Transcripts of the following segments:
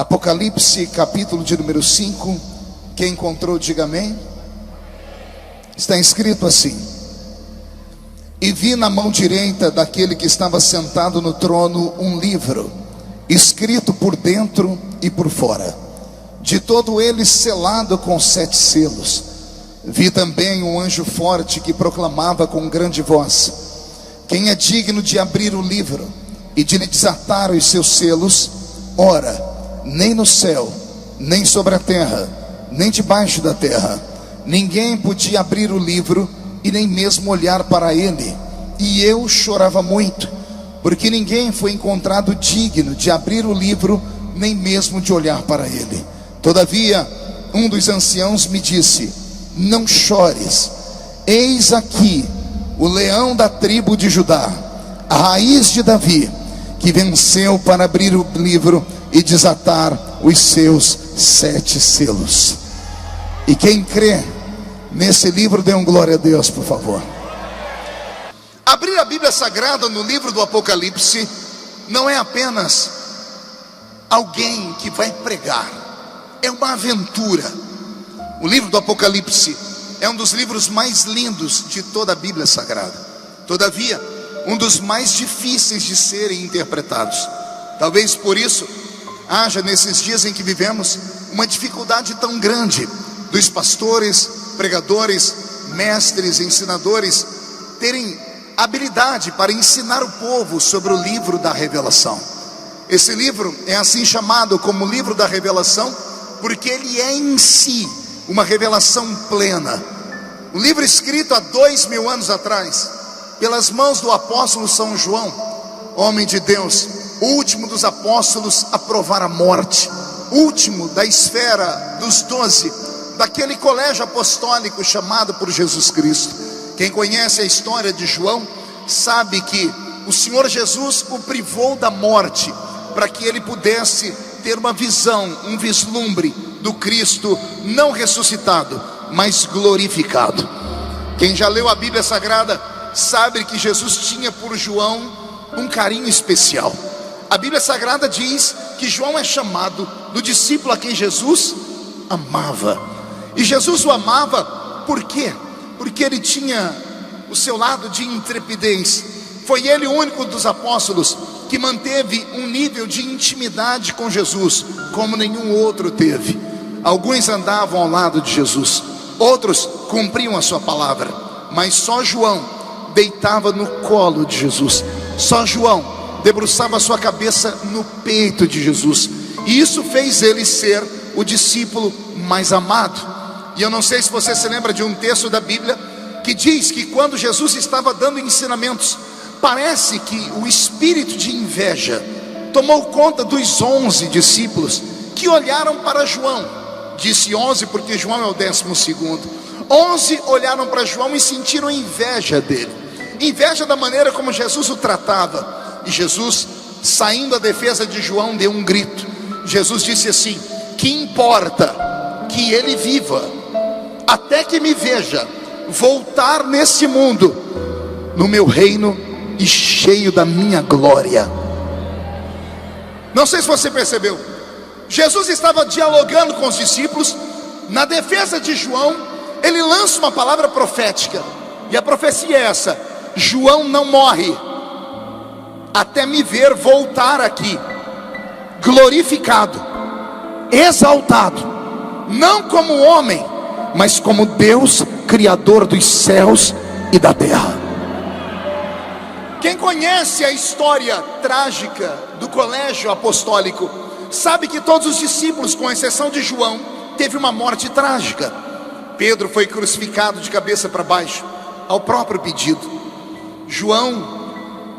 Apocalipse, capítulo de número 5. Quem encontrou, diga amém. Está escrito assim: e vi na mão direita daquele que estava sentado no trono um livro, escrito por dentro e por fora, de todo ele selado com 7 selos. Vi também um anjo forte que proclamava com grande voz: quem é digno de abrir o livro e de lhe desatar os seus selos? Ora, nem no céu, nem sobre a terra, nem debaixo da terra, ninguém podia abrir o livro e nem mesmo olhar para ele. E eu chorava muito, porque ninguém foi encontrado digno de abrir o livro, nem mesmo de olhar para ele. Todavia, um dos anciãos me disse: não chores, eis aqui o leão da tribo de Judá, a raiz de Davi, que venceu para abrir o livro e desatar os seus 7 selos. E quem crê nesse livro, dê um glória a Deus, por favor. Abrir a Bíblia Sagrada no livro do Apocalipse não é apenas alguém que vai pregar, é uma aventura. O livro do Apocalipse é um dos livros mais lindos de toda a Bíblia Sagrada. Todavia, um dos mais difíceis de serem interpretados. Talvez por isso haja nesses dias em que vivemos uma dificuldade tão grande dos pastores, pregadores, mestres, ensinadores terem habilidade para ensinar o povo sobre o livro da revelação. Esse livro é assim chamado como livro da revelação porque ele é em si uma revelação plena. Um livro escrito há 2000 anos atrás pelas mãos do apóstolo São João, homem de Deus, o último dos apóstolos a provar a morte, último da esfera dos 12, daquele colégio apostólico chamado por Jesus Cristo. Quem conhece a história de João sabe que o Senhor Jesus o privou da morte para que ele pudesse ter uma visão, um vislumbre do Cristo não ressuscitado, mas glorificado. Quem já leu a Bíblia Sagrada sabe que Jesus tinha por João um carinho especial. A Bíblia Sagrada diz que João é chamado do discípulo a quem Jesus amava. E Jesus o amava por quê? Porque ele tinha o seu lado de intrepidez. Foi ele o único dos apóstolos que manteve um nível de intimidade com Jesus como nenhum outro teve. Alguns andavam ao lado de Jesus, outros cumpriam a sua palavra, mas só João deitava no colo de Jesus. Só João debruçava a sua cabeça no peito de Jesus. E isso fez ele ser o discípulo mais amado. E eu não sei se você se lembra de um texto da Bíblia que diz que quando Jesus estava dando ensinamentos, parece que o espírito de inveja tomou conta dos 11 discípulos que olharam para João. Disse 11 porque João é o 12º. 11 olharam para João e sentiram inveja dele, inveja da maneira como Jesus o tratava. E Jesus, saindo à defesa de João, deu um grito. Jesus disse assim: que importa que ele viva até que me veja voltar nesse mundo no meu reino e cheio da minha glória. Não sei se você percebeu, Jesus estava dialogando com os discípulos. Na defesa de João, ele lança uma palavra profética, e a profecia é essa: João não morre até me ver voltar aqui, glorificado, exaltado, não como homem, mas como Deus, Criador dos céus e da terra. Quem conhece a história trágica do colégio apostólico sabe que todos os discípulos, com exceção de João, teve uma morte trágica. Pedro foi crucificado de cabeça para baixo, ao próprio pedido. João,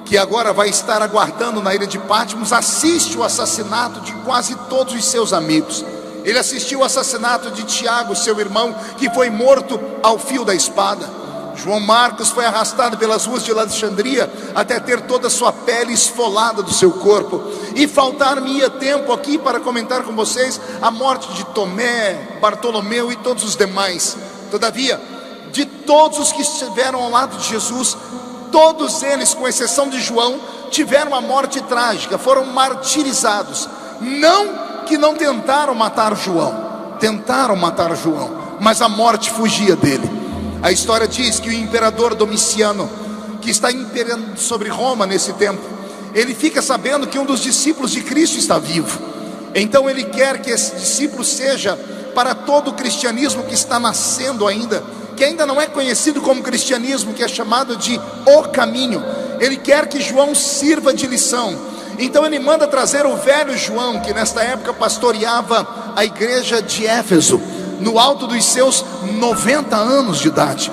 que agora vai estar aguardando na ilha de Patmos, assiste o assassinato de quase todos os seus amigos. Ele assistiu o assassinato de Tiago, seu irmão, que foi morto ao fio da espada. João Marcos foi arrastado pelas ruas de Alexandria até ter toda a sua pele esfolada do seu corpo. E faltar-me-ia tempo aqui para comentar com vocês a morte de Tomé, Bartolomeu e todos os demais. Todavia, de todos os que estiveram ao lado de Jesus, todos eles, com exceção de João, tiveram uma morte trágica, foram martirizados. Não que não tentaram matar João, mas a morte fugia dele. A história diz que o imperador Domiciano, que está imperando sobre Roma nesse tempo, ele fica sabendo que um dos discípulos de Cristo está vivo. Então ele quer que esse discípulo seja para todo o cristianismo que está nascendo ainda, que ainda não é conhecido como cristianismo, que é chamado de o caminho. Ele quer que João sirva de lição. Então ele manda trazer o velho João, que nesta época pastoreava a igreja de Éfeso, no alto dos seus 90 anos de idade.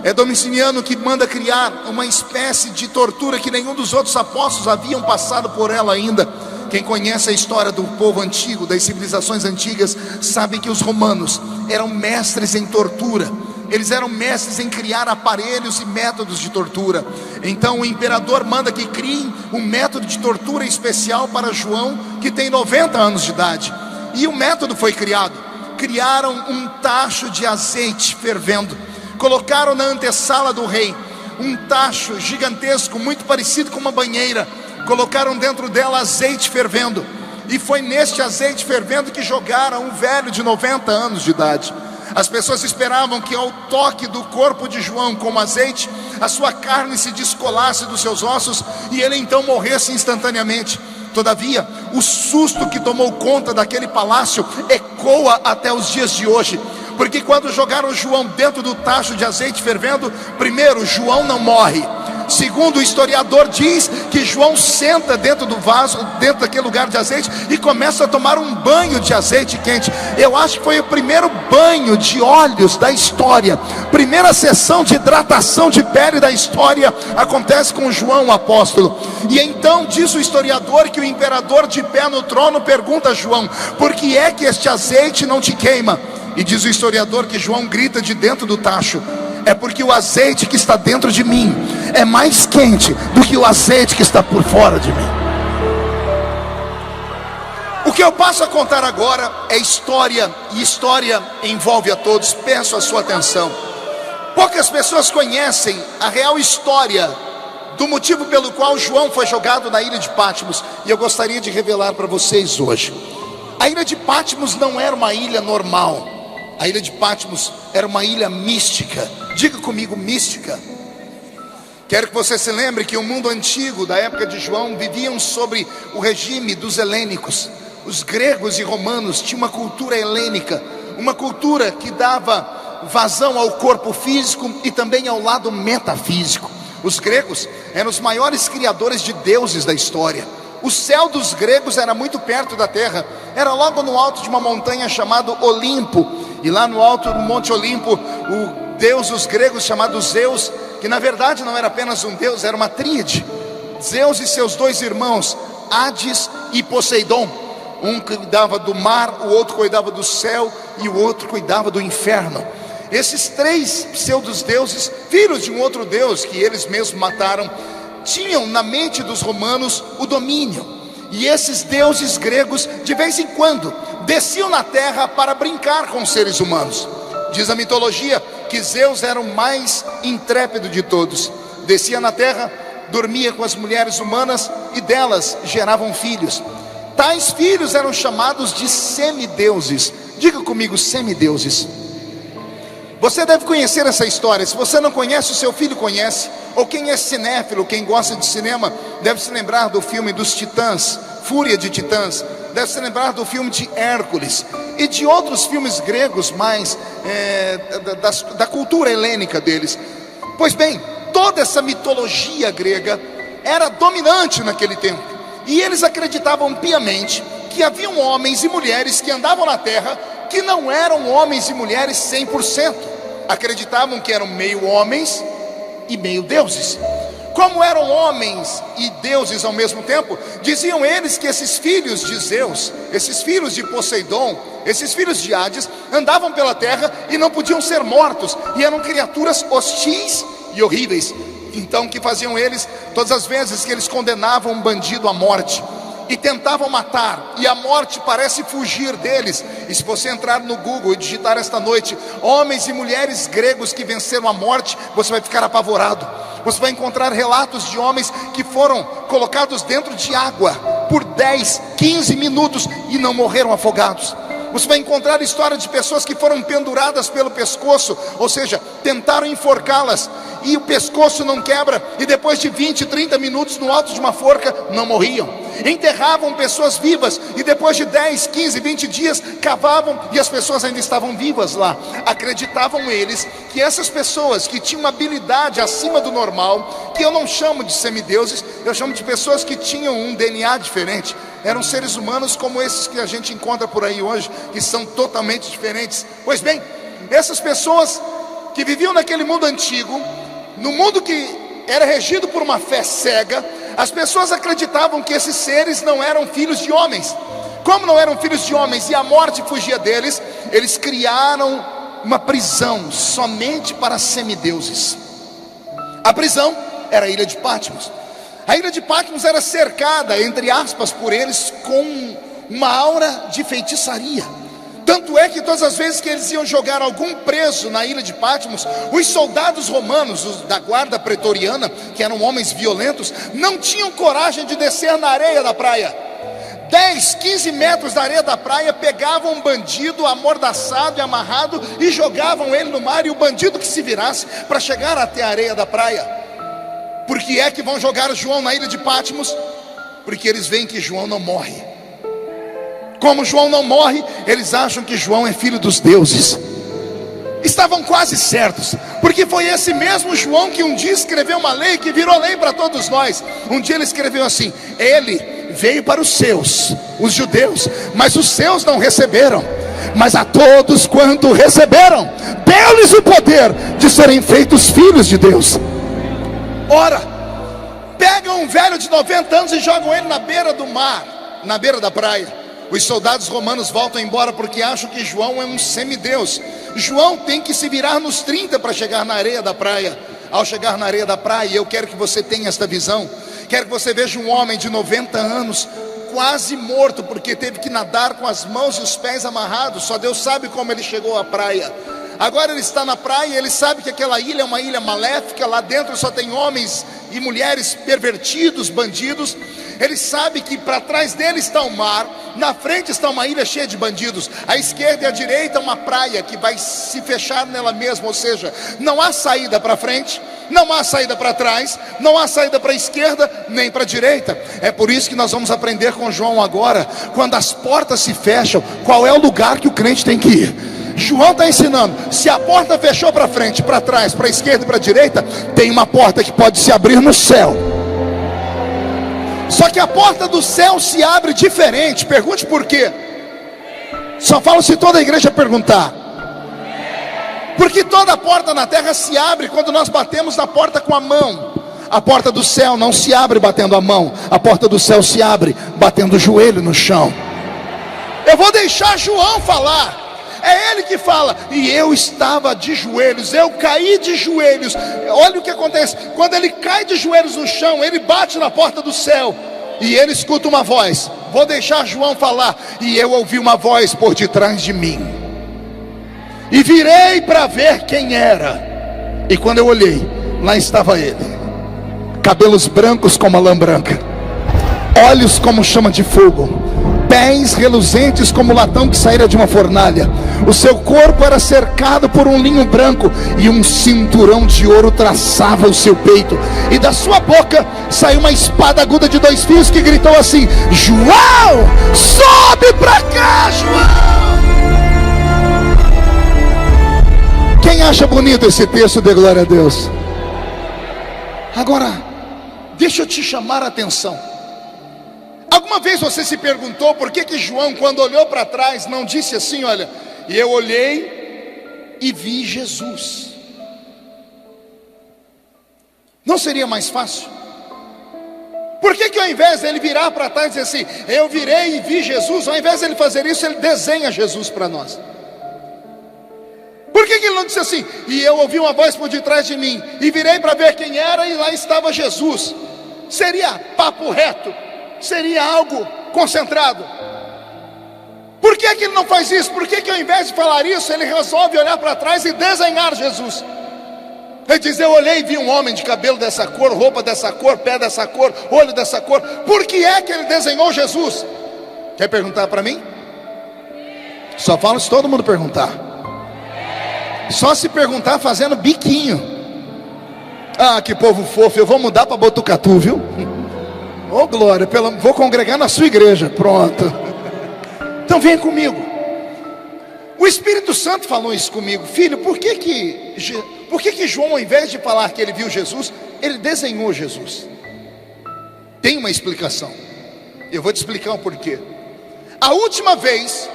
É Domiciano que manda criar uma espécie de tortura que nenhum dos outros apóstolos haviam passado por ela ainda. Quem conhece a história do povo antigo, das civilizações antigas, sabe que os romanos eram mestres em tortura. Eles eram mestres em criar aparelhos e métodos de tortura. Então o imperador manda que criem um método de tortura especial para João, que tem 90 anos de idade. E o método foi criado. Criaram um tacho de azeite fervendo, colocaram na antessala do rei um tacho gigantesco, muito parecido com uma banheira. Colocaram dentro dela azeite fervendo, e foi neste azeite fervendo que jogaram um velho de 90 anos de idade. As pessoas esperavam que ao toque do corpo de João com azeite, a sua carne se descolasse dos seus ossos e ele então morresse instantaneamente. Todavia, o susto que tomou conta daquele palácio ecoa até os dias de hoje, porque quando jogaram João dentro do tacho de azeite fervendo, primeiro, João não morre. Segundo, o historiador diz que João senta dentro do vaso, dentro daquele lugar de azeite, e começa a tomar um banho de azeite quente. Eu acho que foi o primeiro banho de óleos da história. Primeira sessão de hidratação de pele da história acontece com João, o apóstolo. E então diz o historiador que o imperador, de pé no trono, pergunta a João: por que é que este azeite não te queima? E diz o historiador que João grita de dentro do tacho: é porque o azeite que está dentro de mim é mais quente do que o azeite que está por fora de mim. O que eu passo a contar agora é história, e história envolve a todos. Peço a sua atenção. Poucas pessoas conhecem a real história do motivo pelo qual João foi jogado na ilha de Patmos, e eu gostaria de revelar para vocês hoje. A ilha de Patmos não era uma ilha normal. A ilha de Patmos era uma ilha mística. Diga comigo, mística. Quero que você se lembre que o mundo antigo, da época de João, viviam sobre o regime dos helênicos. Os gregos e romanos tinham uma cultura helênica, uma cultura que dava vazão ao corpo físico e também ao lado metafísico. Os gregos eram os maiores criadores de deuses da história. O céu dos gregos era muito perto da terra, era logo no alto de uma montanha chamada Olimpo. E lá no alto do Monte Olimpo, o deus dos gregos chamado Zeus, que na verdade não era apenas um deus, era uma tríade. Zeus e seus dois irmãos, Hades e Poseidon. Um cuidava do mar, o outro cuidava do céu e o outro cuidava do inferno. Esses três pseudos-deuses, filhos de um outro deus que eles mesmos mataram, tinham na mente dos romanos o domínio. E esses deuses gregos, de vez em quando, desciam na terra para brincar com os seres humanos. Diz a mitologia que Zeus era o mais intrépido de todos. Descia na terra, dormia com as mulheres humanas e delas geravam filhos. Tais filhos eram chamados de semideuses. Diga comigo, semideuses. Você deve conhecer essa história. Se você não conhece, o seu filho conhece. Ou quem é cinéfilo, quem gosta de cinema, deve se lembrar do filme dos Titãs, Fúria de Titãs. Deve se lembrar do filme de Hércules e de outros filmes gregos mais da cultura helênica deles. Pois bem, toda essa mitologia grega era dominante naquele tempo. E eles acreditavam piamente que haviam homens e mulheres que andavam na terra que não eram homens e mulheres 100%. Acreditavam que eram meio homens e meio deuses. Como eram homens e deuses ao mesmo tempo, diziam eles que esses filhos de Zeus, esses filhos de Poseidon, esses filhos de Hades, andavam pela terra e não podiam ser mortos, e eram criaturas hostis e horríveis. Então o que faziam eles? Todas as vezes que eles condenavam um bandido à morte e tentavam matar, e a morte parece fugir deles, e se você entrar no Google e digitar esta noite homens e mulheres gregos que venceram a morte, você vai ficar apavorado. Você vai encontrar relatos de homens que foram colocados dentro de água por 10, 15 minutos e não morreram afogados. Você vai encontrar a história de pessoas que foram penduradas pelo pescoço, ou seja, tentaram enforcá-las, e o pescoço não quebra, e depois de 20, 30 minutos no alto de uma forca, não morriam. Enterravam pessoas vivas, e depois de 10, 15, 20 dias, cavavam, e as pessoas ainda estavam vivas lá. Acreditavam eles que essas pessoas que tinham uma habilidade acima do normal, que eu não chamo de semideuses, eu chamo de pessoas que tinham um DNA diferente, eram seres humanos como esses que a gente encontra por aí hoje, que são totalmente diferentes. Pois bem, essas pessoas que viviam naquele mundo antigo, no mundo que era regido por uma fé cega, as pessoas acreditavam que esses seres não eram filhos de homens. Como não eram filhos de homens e a morte fugia deles, eles criaram uma prisão somente para semideuses. A prisão era a ilha de Patmos. A ilha de Patmos era cercada, entre aspas, por eles com uma aura de feitiçaria. Tanto é que todas as vezes que eles iam jogar algum preso na ilha de Patmos, os soldados romanos, os da guarda pretoriana, que eram homens violentos, não tinham coragem de descer na areia da praia. 10, 15 metros da areia da praia, pegavam um bandido amordaçado e amarrado e jogavam ele no mar, e o bandido que se virasse para chegar até a areia da praia. Por que é que vão jogar João na ilha de Patmos? Porque eles veem que João não morre. Como João não morre, eles acham que João é filho dos deuses. Estavam quase certos, porque foi esse mesmo João que um dia escreveu uma lei que virou lei para todos nós. Um dia ele escreveu assim: ele veio para os seus, os judeus, mas os seus não receberam. Mas a todos quanto receberam, deu-lhes o poder de serem feitos filhos de Deus. Ora, pegam um velho de 90 anos e jogam ele na beira do mar, na beira da praia. Os soldados romanos voltam embora porque acham que João é um semideus. João tem que se virar nos 30 para chegar na areia da praia. Ao chegar na areia da praia, eu quero que você tenha esta visão. Quero que você veja um homem de 90 anos, quase morto, porque teve que nadar com as mãos e os pés amarrados. Só Deus sabe como ele chegou à praia. Agora ele está na praia, ele sabe que aquela ilha é uma ilha maléfica. Lá dentro só tem homens e mulheres pervertidos, bandidos. Ele sabe que para trás dele está o mar, na frente está uma ilha cheia de bandidos, à esquerda e à direita uma praia que vai se fechar nela mesma. Ou seja, não há saída para frente, não há saída para trás, não há saída para a esquerda nem para a direita. É por isso que nós vamos aprender com João agora. Quando as portas se fecham, qual é o lugar que o crente tem que ir? João está ensinando: se a porta fechou para frente, para trás, para a esquerda e para a direita, tem uma porta que pode se abrir no céu. Só que a porta do céu se abre diferente. Pergunte por quê. Só falo se toda a igreja perguntar. Porque toda porta na terra se abre quando nós batemos na porta com a mão. A porta do céu não se abre batendo a mão. A porta do céu se abre batendo o joelho no chão. Eu vou deixar João falar. É ele que fala: e eu estava de joelhos, eu caí de joelhos. Olha o que acontece: quando ele cai de joelhos no chão, ele bate na porta do céu e ele escuta uma voz. Vou deixar João falar. E eu ouvi uma voz por detrás de mim, e virei para ver quem era. E quando eu olhei, lá estava ele, cabelos brancos como a lã branca, olhos como chama de fogo, pés reluzentes como latão que saíra de uma fornalha. O seu corpo era cercado por um linho branco, e um cinturão de ouro traçava o seu peito. E da sua boca saiu uma espada aguda de 2 fios que gritou assim: João, sobe para cá, João. Quem acha bonito esse texto, dê glória a Deus. Agora, deixa eu te chamar a atenção. Alguma vez você se perguntou por que João, quando olhou para trás, não disse assim: olha, e eu olhei e vi Jesus? Não seria mais fácil? Por que ao invés dele virar para trás e dizer assim: eu virei e vi Jesus, ao invés dele fazer isso, ele desenha Jesus para nós? Por que ele não disse assim: e eu ouvi uma voz por detrás de mim, e virei para ver quem era, e lá estava Jesus? Seria papo reto, seria algo concentrado. Por que ele não faz isso? Por que ao invés de falar isso, ele resolve olhar para trás e desenhar Jesus? Ele diz: eu olhei e vi um homem de cabelo dessa cor, roupa dessa cor, pé dessa cor, olho dessa cor. Por que é que ele desenhou Jesus? Quer perguntar para mim? Só falo se todo mundo perguntar. Só se perguntar fazendo biquinho. Ah, que povo fofo. Eu vou mudar para Botucatu, viu? Oh glória, vou congregar na sua igreja. Pronto. Então vem comigo. O Espírito Santo falou isso comigo. Filho, por que João, ao invés de falar que ele viu Jesus, ele desenhou Jesus? Tem uma explicação. Eu vou te explicar o porquê. A última vez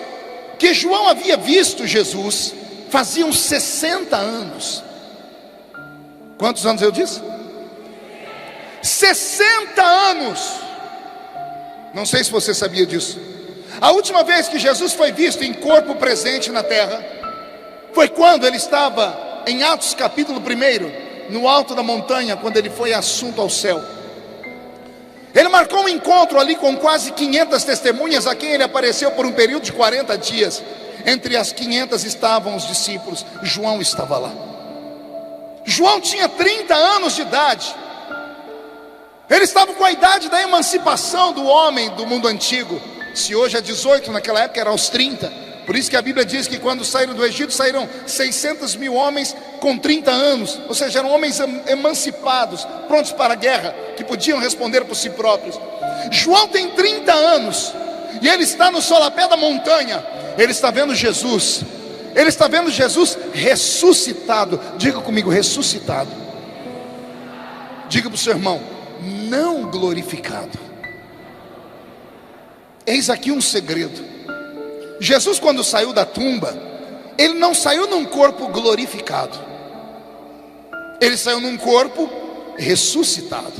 que João havia visto Jesus, faziam 60 anos. Quantos anos eu disse? 60 anos. Não sei se você sabia disso. A última vez que Jesus foi visto em corpo presente na terra foi quando ele estava em Atos capítulo 1, no alto da montanha, quando ele foi assunto ao céu. Ele marcou um encontro ali com quase 500 testemunhas, a quem ele apareceu por um período de 40 dias. Entre as 500 estavam os discípulos. João estava lá. João tinha 30 anos de idade. Ele estava com a idade da emancipação do homem do mundo antigo. Se hoje é 18, naquela época era aos 30. Por isso que a Bíblia diz que quando saíram do Egito, saíram 600 mil homens com 30 anos. Ou seja, eram homens emancipados, prontos para a guerra, que podiam responder por si próprios. João tem 30 anos e ele está no solapé da montanha. Ele está vendo Jesus. Ele está vendo Jesus ressuscitado. Diga comigo, ressuscitado. Diga para o seu irmão, não glorificado. Eis aqui um segredo. Jesus, quando saiu da tumba, ele não saiu num corpo glorificado. Ele saiu num corpo ressuscitado.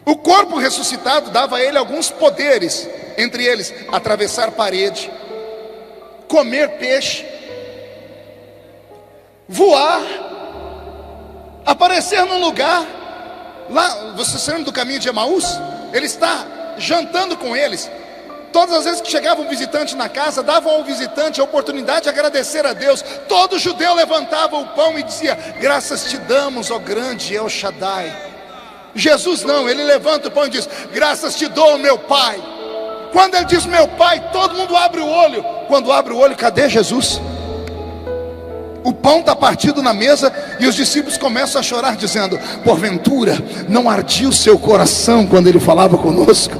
O corpo ressuscitado dava a ele alguns poderes, entre eles, atravessar parede, comer peixe, voar, aparecer num lugar. Lá, você se lembra do caminho de Emaús? Ele está jantando com eles. Todas as vezes que chegava um visitante na casa, davam ao visitante a oportunidade de agradecer a Deus. Todo judeu levantava o pão e dizia: graças te damos, ó grande El Shaddai. Jesus não, ele levanta o pão e diz: graças te dou, meu Pai. Quando ele diz meu Pai, todo mundo abre o olho. Quando abre o olho, cadê Jesus? O pão está partido na mesa e os discípulos começam a chorar, dizendo: porventura não ardia o seu coração quando ele falava conosco?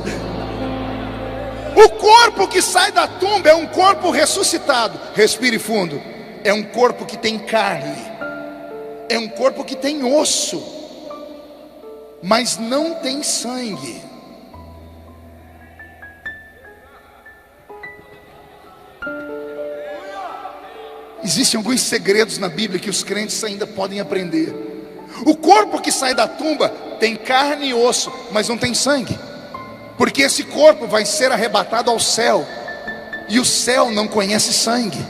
O corpo que sai da tumba é um corpo ressuscitado. Respire fundo. É um corpo que tem carne, é um corpo que tem osso, mas não tem sangue. Existem alguns segredos na Bíblia que os crentes ainda podem aprender. O corpo que sai da tumba tem carne e osso, mas não tem sangue, porque esse corpo vai ser arrebatado ao céu, e o céu não conhece sangue.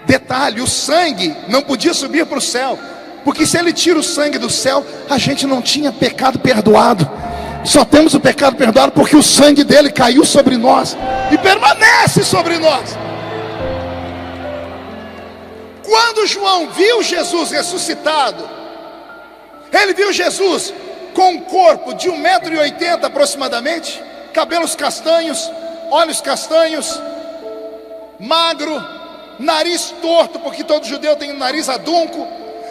Detalhe, o sangue não podia subir para o céu, porque se ele tira o sangue do céu, a gente não tinha pecado perdoado. Só temos o pecado perdoado porque o sangue dele caiu sobre nós e permanece sobre nós. Quando João viu Jesus ressuscitado, ele viu Jesus com um corpo de 1,80 m aproximadamente, cabelos castanhos, olhos castanhos, magro, nariz torto, porque todo judeu tem um nariz adunco,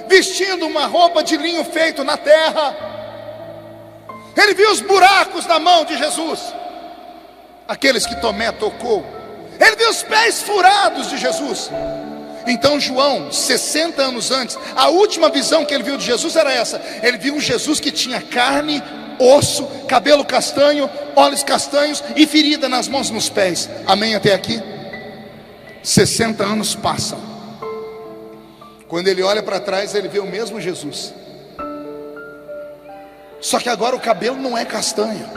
vestindo uma roupa de linho feito na terra. Ele viu os buracos na mão de Jesus, aqueles que Tomé tocou. Ele viu os pés furados de Jesus. Então João, 60 anos antes, a última visão que ele viu de Jesus era essa. Ele viu um Jesus que tinha carne, osso, cabelo castanho, olhos castanhos e ferida nas mãos e nos pés. Amém até aqui? 60 anos passam. Quando ele olha para trás, ele vê o mesmo Jesus. Só que agora o cabelo não é castanho.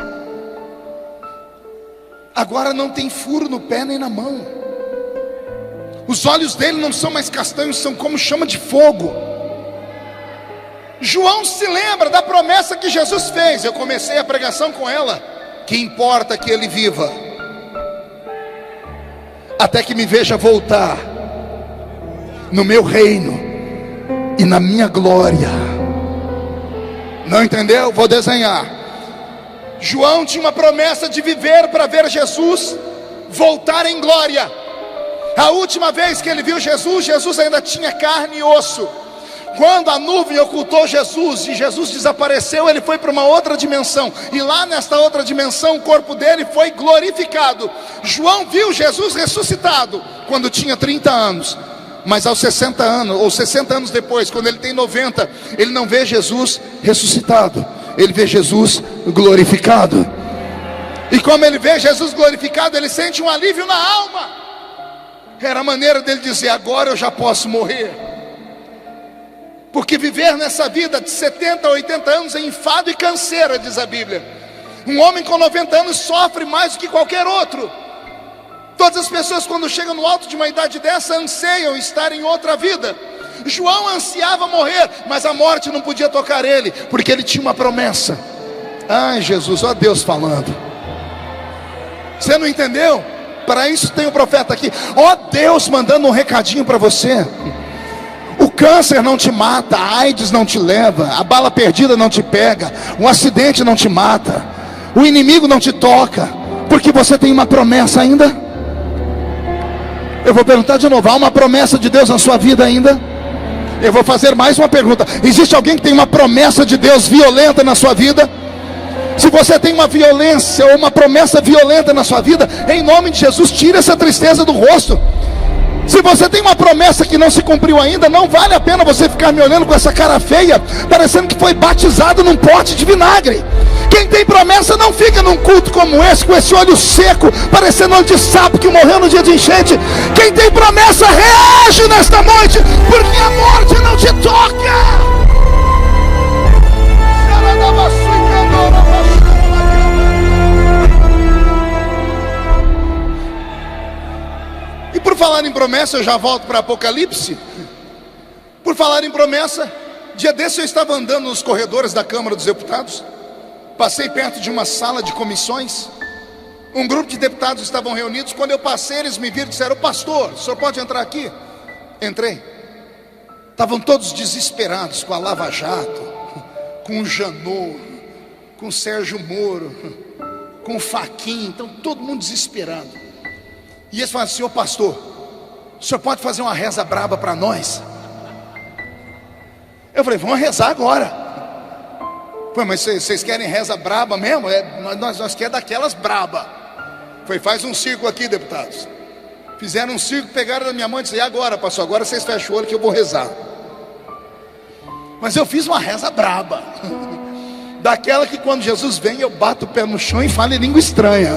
Agora não tem furo no pé nem na mão. Os olhos dele não são mais castanhos, são como chama de fogo. João se lembra da promessa que Jesus fez. Eu comecei a pregação com ela: que importa que ele viva, até que me veja voltar no meu reino e na minha glória. Não entendeu? Vou desenhar. João tinha uma promessa de viver para ver Jesus voltar em glória. A última vez que ele viu Jesus, Jesus ainda tinha carne e osso. Quando a nuvem ocultou Jesus e Jesus desapareceu, ele foi para uma outra dimensão. E lá nesta outra dimensão, o corpo dele foi glorificado. João viu Jesus ressuscitado quando tinha 30 anos. Mas aos 60 anos, ou 60 anos depois, quando ele tem 90, ele não vê Jesus ressuscitado, ele vê Jesus glorificado. E como ele vê Jesus glorificado, ele sente um alívio na alma. Era a maneira dele dizer: agora eu já posso morrer. Porque viver nessa vida de 70 a 80 anos é enfado e canseira, diz a Bíblia. Um homem com 90 anos sofre mais do que qualquer outro. Todas as pessoas, quando chegam no alto de uma idade dessa, anseiam estar em outra vida. João ansiava morrer, mas a morte não podia tocar ele, porque ele tinha uma promessa. Ai Jesus, ó Deus falando. Você não entendeu? Para isso tem o profeta aqui. Ó Deus mandando um recadinho para você. O câncer não te mata, a AIDS não te leva, a bala perdida não te pega, um acidente não te mata, o inimigo não te toca, porque você tem uma promessa ainda. Eu vou perguntar de novo: há uma promessa de Deus na sua vida ainda? Eu vou fazer mais uma pergunta: existe alguém que tem uma promessa de Deus violenta na sua vida? Se você tem uma violência ou uma promessa violenta na sua vida, em nome de Jesus, tira essa tristeza do rosto. Se você tem uma promessa que não se cumpriu ainda, não vale a pena você ficar me olhando com essa cara feia, parecendo que foi batizado num pote de vinagre. Quem tem promessa não fica num culto como esse, com esse olho seco, parecendo olho de sapo que morreu no dia de enchente. Quem tem promessa reage nesta noite, porque a morte não te toca. E por falar em promessa, eu já volto para Apocalipse. Por falar em promessa, dia desse eu estava andando nos corredores da Câmara dos Deputados. Passei perto de uma sala de comissões. Um grupo de deputados estavam reunidos. Quando eu passei, eles me viram e disseram: pastor, o senhor pode entrar aqui? Entrei. Estavam todos desesperados com a Lava Jato, com o Janot, com o Sérgio Moro, com o Fachin. Então todo mundo desesperado. E eles falaram: senhor pastor, o senhor pode fazer uma reza braba para nós? Eu falei: vamos rezar agora. Pô, mas vocês querem reza braba mesmo? Nós queremos daquelas braba. Foi: faz um círculo aqui, deputados. Fizeram um círculo, pegaram da minha mão e disseram: e agora, pastor? Agora vocês fecham o olho que eu vou rezar. Mas eu fiz uma reza braba. Daquela que quando Jesus vem, eu bato o pé no chão e falo em língua estranha.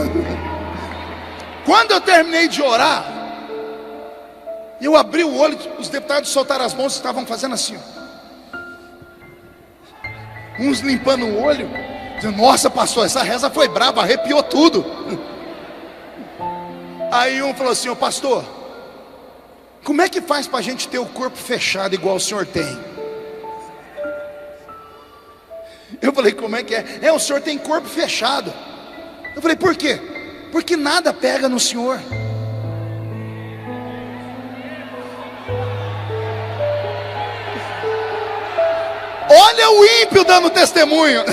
Quando eu terminei de orar, eu abri o olho, os deputados soltaram as mãos e estavam fazendo assim, ó. Uns limpando o olho, dizendo: nossa pastor, essa reza foi brava, arrepiou tudo. Aí um falou assim: ô pastor, como é que faz para a gente ter o corpo fechado igual o senhor tem? Eu falei: como é que é? O senhor tem corpo fechado. Eu falei: por quê? Porque nada pega no senhor. Olha o ímpio dando testemunho.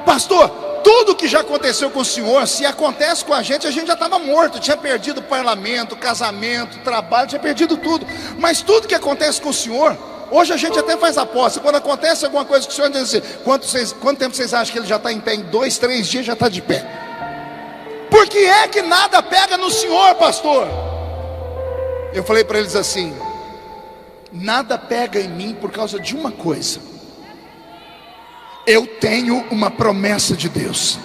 Pastor, tudo que já aconteceu com o senhor, se acontece com a gente já estava morto. Tinha perdido o parlamento, casamento, trabalho, tinha perdido tudo. Mas tudo que acontece com o senhor, hoje a gente até faz aposta. Quando acontece alguma coisa com o senhor, diz assim: quanto tempo vocês acham que ele já está em pé? Em 2, 3 dias já está de pé. Por que é que nada pega no senhor, pastor? Eu falei para eles assim: nada pega em mim por causa de uma coisa: eu tenho uma promessa de Deus.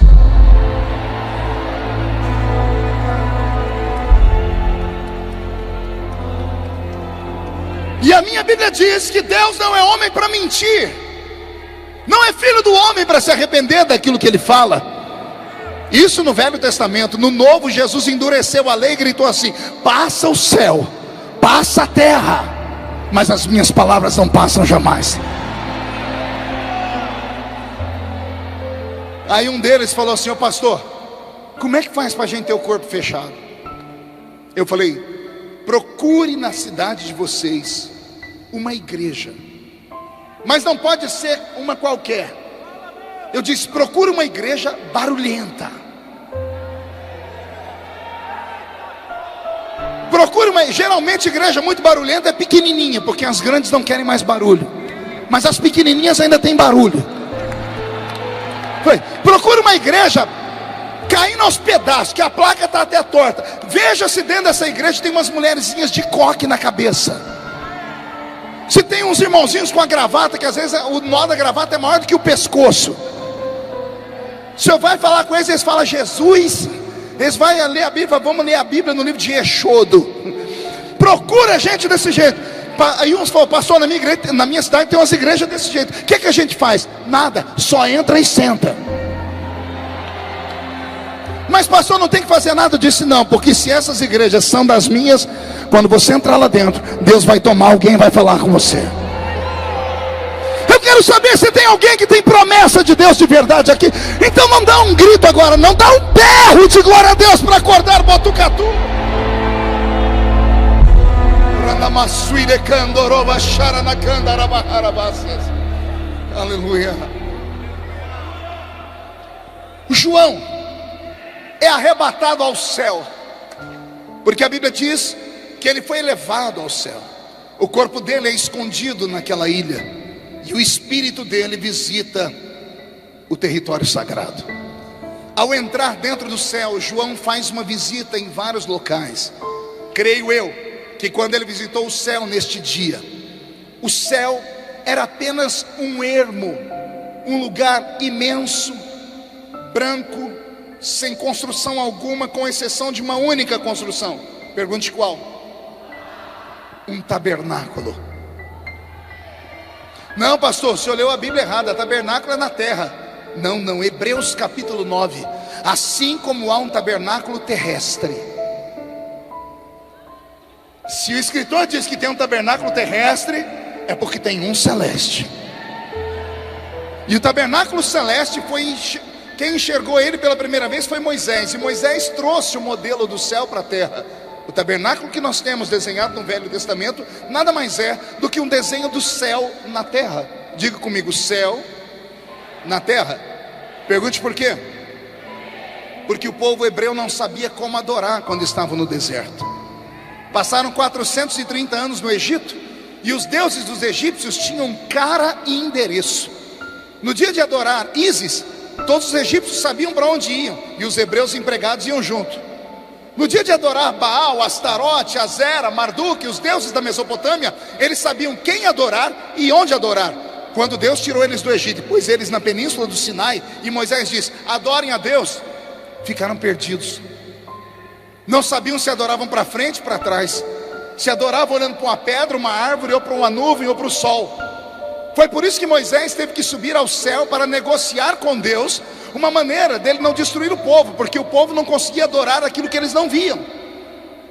E a minha Bíblia diz que Deus não é homem para mentir, não é filho do homem para se arrepender daquilo que ele fala. Isso no Velho Testamento. No Novo, Jesus endureceu a lei e gritou assim: passa o céu, passa a terra, mas as minhas palavras não passam jamais. Aí um deles falou assim: ô pastor, como é que faz para a gente ter o corpo fechado? Eu falei: procure na cidade de vocês uma igreja mas não pode ser uma qualquer. Eu disse, procura uma igreja barulhenta. Geralmente igreja muito barulhenta é pequenininha, porque as grandes não querem mais barulho, mas as pequenininhas ainda tem barulho. Procura uma igreja caindo aos pedaços, que a placa está até torta. Veja se dentro dessa igreja tem umas mulherzinhas de coque na cabeça. Se tem uns irmãozinhos com a gravata, que às vezes o nó da gravata é maior do que o pescoço. O senhor vai falar com eles falam Jesus. Eles vão ler a Bíblia, vamos ler a Bíblia no livro de Êxodo. Procura gente desse jeito. Aí uns falam, pastor, na minha cidade tem umas igrejas desse jeito. O que a gente faz? Nada, só entra e senta. Mas pastor, não tem que fazer nada disso não, porque se essas igrejas são das minhas, quando você entrar lá dentro, Deus vai tomar alguém e vai falar com você. Eu quero saber se tem alguém que tem promessa de Deus de verdade aqui. Então não dá um grito agora, não dá um berro de glória a Deus para acordar Botucatu. Aleluia. João é arrebatado ao céu, porque a Bíblia diz que ele foi elevado ao céu. O corpo dele é escondido naquela ilha, e o espírito dele visita o território sagrado. Ao entrar dentro do céu, João faz uma visita em vários locais. Creio eu que quando ele visitou o céu neste dia, o céu era apenas um ermo, um lugar imenso, branco, sem construção alguma, com exceção de uma única construção. Pergunte qual? Um tabernáculo. Não, pastor, o senhor leu a Bíblia errada. Tabernáculo é na terra. Não, Hebreus capítulo 9. Assim como há um tabernáculo terrestre. Se o escritor diz que tem um tabernáculo terrestre, é porque tem um celeste. E o tabernáculo celeste foi... Quem enxergou ele pela primeira vez foi Moisés. E Moisés trouxe o modelo do céu para a terra. O tabernáculo que nós temos desenhado no Velho Testamento nada mais é do que um desenho do céu na terra. Diga comigo, céu na terra. Pergunte por quê? Porque o povo hebreu não sabia como adorar quando estavam no deserto. Passaram 430 anos no Egito, e os deuses dos egípcios tinham cara e endereço. No dia de adorar Ísis, todos os egípcios sabiam para onde iam, e os hebreus empregados iam junto. No dia de adorar Baal, Astarote, Azera, Marduk, os deuses da Mesopotâmia, eles sabiam quem adorar e onde adorar. Quando Deus tirou eles do Egito, pôs eles na península do Sinai, e Moisés disse, adorem a Deus, ficaram perdidos. Não sabiam se adoravam para frente ou para trás, se adoravam olhando para uma pedra, uma árvore, ou para uma nuvem, ou para o sol. Foi por isso que Moisés teve que subir ao céu para negociar com Deus uma maneira dele não destruir o povo, porque o povo não conseguia adorar aquilo que eles não viam.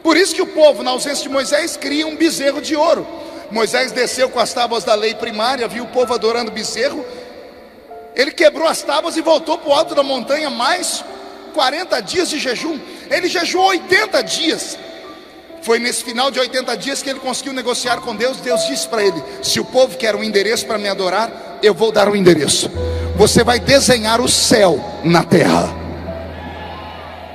Por isso que o povo, na ausência de Moisés, cria um bezerro de ouro. Moisés desceu com as tábuas da lei primária, viu o povo adorando bezerro. Ele quebrou as tábuas e voltou para o alto da montanha, mais 40 dias de jejum. Ele jejuou 80 dias. Foi nesse final de 80 dias que ele conseguiu negociar com Deus. Deus disse para ele, se o povo quer um endereço para me adorar, eu vou dar o endereço. Você vai desenhar o céu na terra.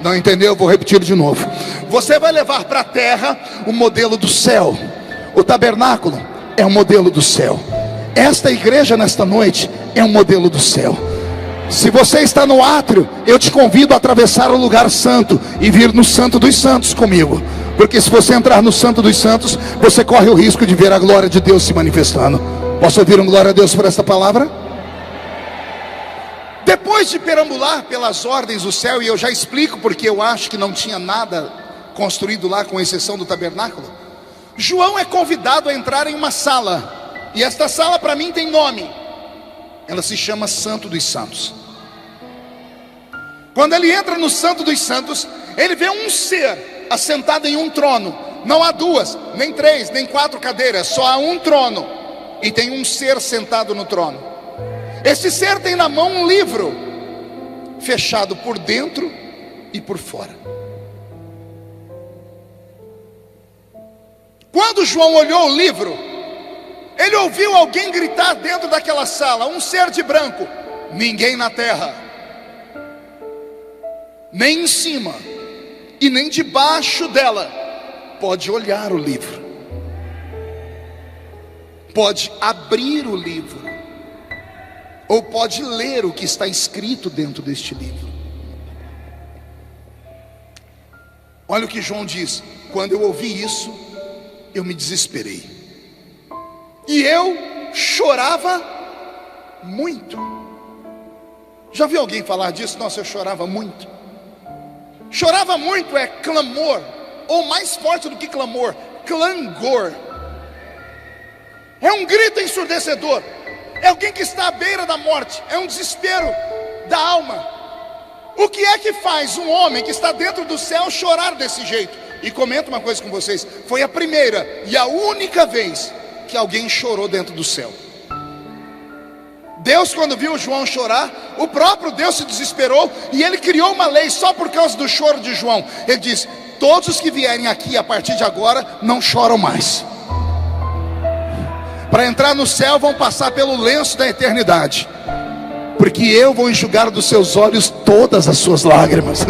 Não entendeu? Eu vou repetir de novo. Você vai levar para a terra o modelo do céu. O tabernáculo é o modelo do céu. Esta igreja nesta noite é um modelo do céu. Se você está no átrio, eu te convido a atravessar o lugar santo e vir no Santo dos Santos comigo. Porque se você entrar no Santo dos Santos, você corre o risco de ver a glória de Deus se manifestando. Posso ouvir um glória a Deus por esta palavra? Depois de perambular pelas ordens do céu, e eu já explico porque eu acho que não tinha nada construído lá com exceção do tabernáculo, João é convidado a entrar em uma sala. E esta sala para mim tem nome. Ela se chama Santo dos Santos. Quando ele entra no Santo dos Santos, ele vê um ser assentado em um trono. Não há duas, nem três, nem quatro cadeiras, só há um trono. E tem um ser sentado no trono. Este ser tem na mão um livro, fechado por dentro e por fora. Quando João olhou o livro, Ele ouviu alguém gritar dentro daquela sala, um ser de branco: ninguém na terra, nem em cima e nem debaixo dela, pode olhar o livro, pode abrir o livro, ou pode ler o que está escrito dentro deste livro. Olha o que João diz: quando eu ouvi isso, eu me desesperei, e eu chorava muito. Já viu alguém falar disso? Nossa, eu chorava muito. Chorava muito é clamor, ou mais forte do que clamor, clangor. É um grito ensurdecedor, é alguém que está à beira da morte, é um desespero da alma. O que é que faz um homem que está dentro do céu chorar desse jeito? E comento uma coisa com vocês: foi a primeira e a única vez que alguém chorou dentro do céu. Deus, quando viu João chorar, o próprio Deus se desesperou, e ele criou uma lei só por causa do choro de João. Ele diz: todos os que vierem aqui a partir de agora não choram mais. Para entrar no céu vão passar pelo lenço da eternidade, porque eu vou enxugar dos seus olhos todas as suas lágrimas.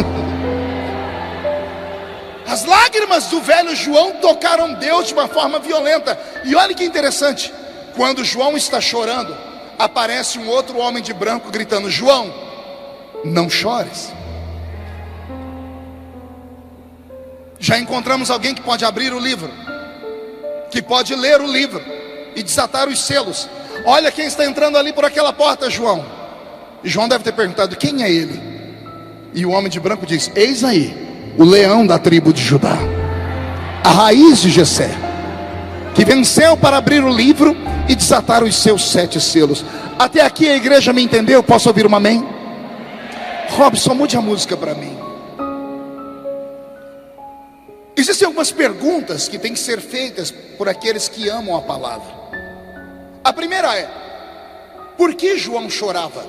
As lágrimas do velho João tocaram Deus de uma forma violenta. E olha que interessante, quando João está chorando, aparece um outro homem de branco gritando: João, não chores. Já encontramos alguém que pode abrir o livro, que pode ler o livro e desatar os selos. Olha quem está entrando ali por aquela porta, João. E João deve ter perguntado: quem é ele? E o homem de branco diz: eis aí o leão da tribo de Judá, a raiz de Jessé, que venceu para abrir o livro e desatar os seus 7 selos. Até aqui a igreja me entendeu? Posso ouvir um amém? Robson, mude a música para mim. Existem algumas perguntas que têm que ser feitas por aqueles que amam a palavra. A primeira é: por que João chorava?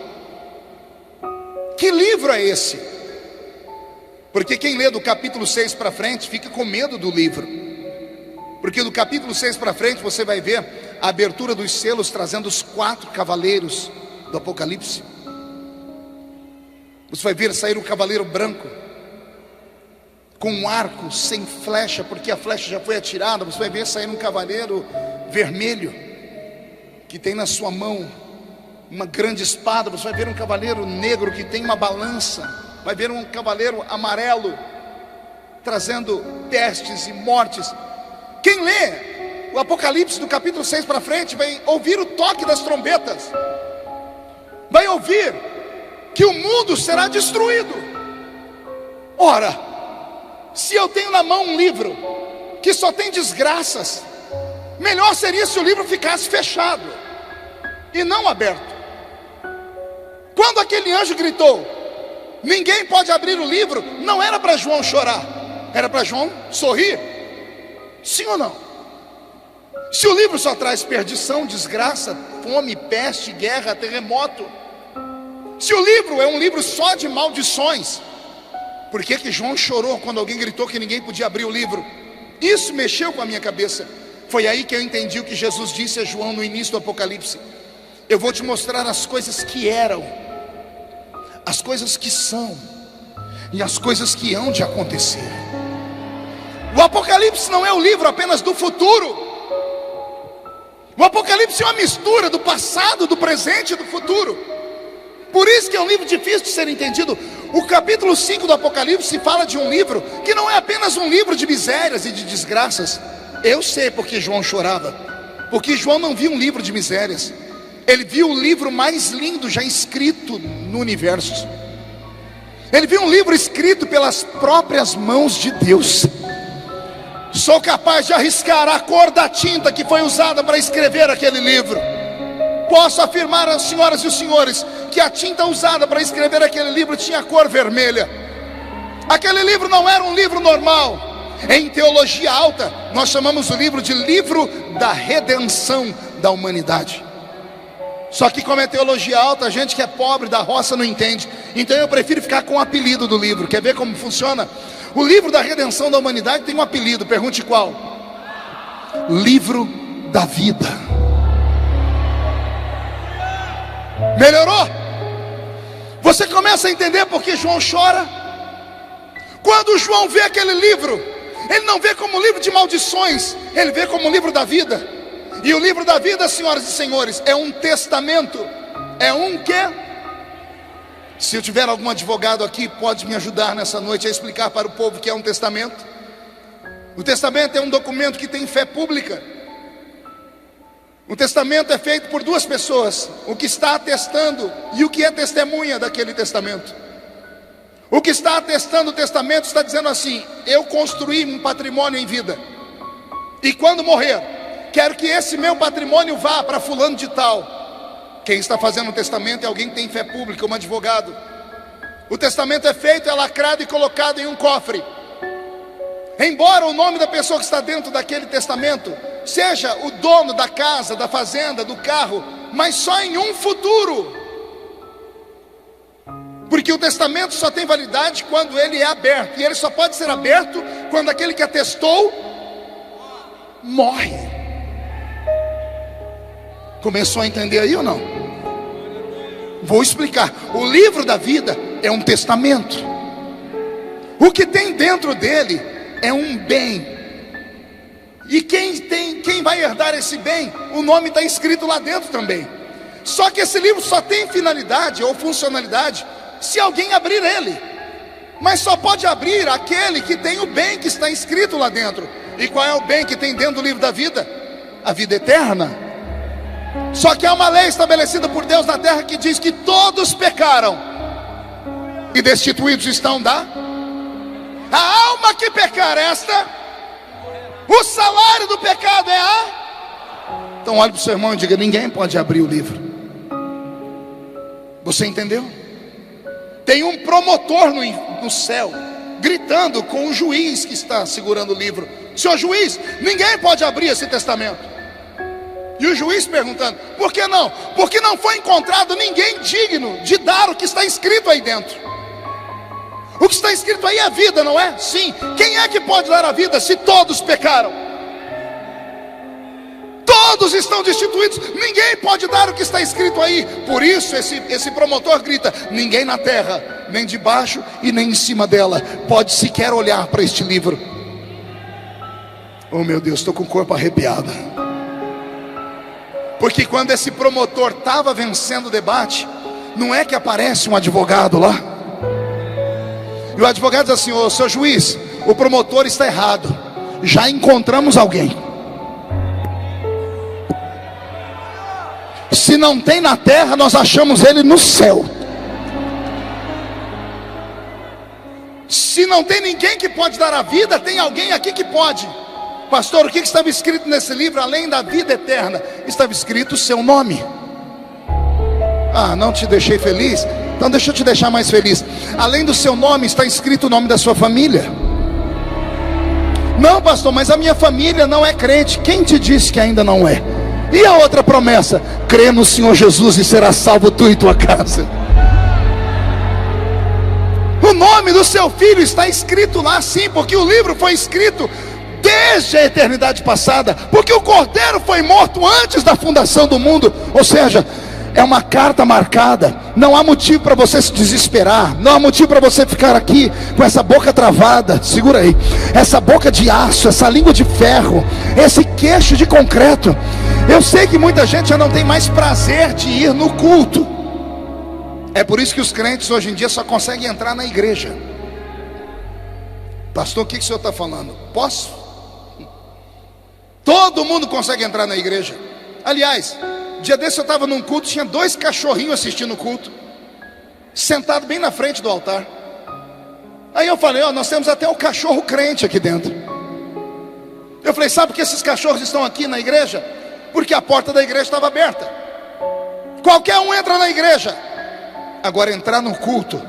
Que livro é esse? Porque quem lê do capítulo 6 para frente fica com medo do livro, porque do capítulo 6 para frente você vai ver a abertura dos selos, trazendo os 4 cavaleiros do Apocalipse. Você vai ver sair um cavaleiro branco, com um arco sem flecha, porque a flecha já foi atirada. Você vai ver sair um cavaleiro vermelho, que tem na sua mão uma grande espada. Você vai ver um cavaleiro negro que tem uma balança. Vai ver um cavaleiro amarelo, trazendo pestes e mortes. Quem lê o Apocalipse do capítulo 6 para frente vai ouvir o toque das trombetas, vai ouvir que o mundo será destruído. Ora, se eu tenho na mão um livro que só tem desgraças, melhor seria se o livro ficasse fechado e não aberto. Quando aquele anjo gritou: ninguém pode abrir o livro, não era para João chorar, era para João sorrir. Sim ou não? Se o livro só traz perdição, desgraça, fome, peste, guerra, terremoto, se o livro é um livro só de maldições, por que João chorou quando alguém gritou que ninguém podia abrir o livro? Isso mexeu com a minha cabeça. Foi aí que eu entendi o que Jesus disse a João no início do Apocalipse: eu vou te mostrar as coisas que eram, as coisas que são e as coisas que hão de acontecer. O Apocalipse não é o livro apenas do futuro. O Apocalipse é uma mistura do passado, do presente e do futuro. Por isso que é um livro difícil de ser entendido. O capítulo 5 do Apocalipse fala de um livro que não é apenas um livro de misérias e de desgraças. Eu sei porque João chorava, porque João não viu um livro de misérias, ele viu o livro mais lindo já escrito no universo. Ele viu um livro escrito pelas próprias mãos de Deus. Sou capaz de arriscar a cor da tinta que foi usada para escrever aquele livro. Posso afirmar às senhoras e os senhores que a tinta usada para escrever aquele livro tinha a cor vermelha. Aquele livro não era um livro normal. Em teologia alta, nós chamamos o livro de livro da redenção da humanidade. Só que como é teologia alta, a gente que é pobre da roça não entende. Então eu prefiro ficar com o apelido do livro. Quer ver como funciona? O livro da redenção da humanidade tem um apelido, pergunte qual? Livro da vida. Melhorou? Você começa a entender por que João chora? Quando João vê aquele livro, ele não vê como um livro de maldições, ele vê como um livro da vida. E o livro da vida, senhoras e senhores, é um testamento. É um quê? Se eu tiver algum advogado aqui, pode me ajudar nessa noite a explicar para o povo o que é um testamento. O testamento é um documento que tem fé pública. O testamento é feito por duas pessoas, o que está atestando e o que é testemunha daquele testamento. O que está atestando o testamento está dizendo assim: eu construí um patrimônio em vida, e quando morrer, quero que esse meu patrimônio vá para fulano de tal. Quem está fazendo o testamento é alguém que tem fé pública, um advogado. O testamento é feito, é lacrado e colocado em um cofre. Embora o nome da pessoa que está dentro daquele testamento seja o dono da casa, da fazenda, do carro, mas só em um futuro. Porque o testamento só tem validade quando ele é aberto, e ele só pode ser aberto quando aquele que atestou morre. Começou a entender aí ou não? Vou explicar. O livro da vida é um testamento. O que tem dentro dele é um bem. E quem vai herdar esse bem, o nome está escrito lá dentro também. Só que esse livro só tem finalidade ou funcionalidade se alguém abrir ele. Mas só pode abrir aquele que tem o bem que está escrito lá dentro. E qual é o bem que tem dentro do livro da vida? A vida eterna. Só que há uma lei estabelecida por Deus na terra que diz que todos pecaram e destituídos estão da... A alma que pecar esta, o salário do pecado é a... Então olhe para o seu irmão e diga: ninguém pode abrir o livro. Você entendeu? Tem um promotor no céu gritando com o juiz que está segurando o livro: senhor juiz, ninguém pode abrir esse testamento. E o juiz perguntando: por que não? Porque não foi encontrado ninguém digno de dar o que está escrito aí dentro. O que está escrito aí é a vida, não é? Sim. Quem é que pode dar a vida se todos pecaram? Todos estão destituídos. Ninguém pode dar o que está escrito aí. Por isso esse promotor grita: ninguém na terra, nem debaixo e nem em cima dela, pode sequer olhar para este livro. Oh meu Deus, estou com o corpo arrepiado. Porque quando esse promotor estava vencendo o debate, não é que aparece um advogado lá, e o advogado diz assim: ô seu juiz, o promotor está errado, já encontramos alguém. Se não tem na terra, nós achamos ele no céu. Se não tem ninguém que pode dar a vida, tem alguém aqui que pode. Pastor, o que estava escrito nesse livro? Além da vida eterna, estava escrito o seu nome. Ah, não te deixei feliz? Então deixa eu te deixar mais feliz. Além do seu nome, está escrito o nome da sua família. Não, pastor, mas a minha família não é crente. Quem te disse que ainda não é? E a outra promessa: crê no Senhor Jesus e será salvo tu e tua casa. O nome do seu filho está escrito lá, sim, porque o livro foi escrito desde a eternidade passada, porque o Cordeiro foi morto antes da fundação do mundo. Ou seja, é uma carta marcada. Não há motivo para você se desesperar, não há motivo para você ficar aqui com essa boca travada. Segura aí, essa boca de aço, essa língua de ferro, esse queixo de concreto. Eu sei que muita gente já não tem mais prazer de ir no culto. É por isso que os crentes hoje em dia só conseguem entrar na igreja. Pastor, o que o senhor está falando? Posso? Todo mundo consegue entrar na igreja. Aliás, dia desse eu estava num culto, tinha 2 cachorrinhos assistindo o culto, sentado bem na frente do altar. Aí eu falei: ó, nós temos até o cachorro crente aqui dentro. Eu falei: sabe por que esses cachorros estão aqui na igreja? Porque a porta da igreja estava aberta. Qualquer um entra na igreja. Agora entrar no culto,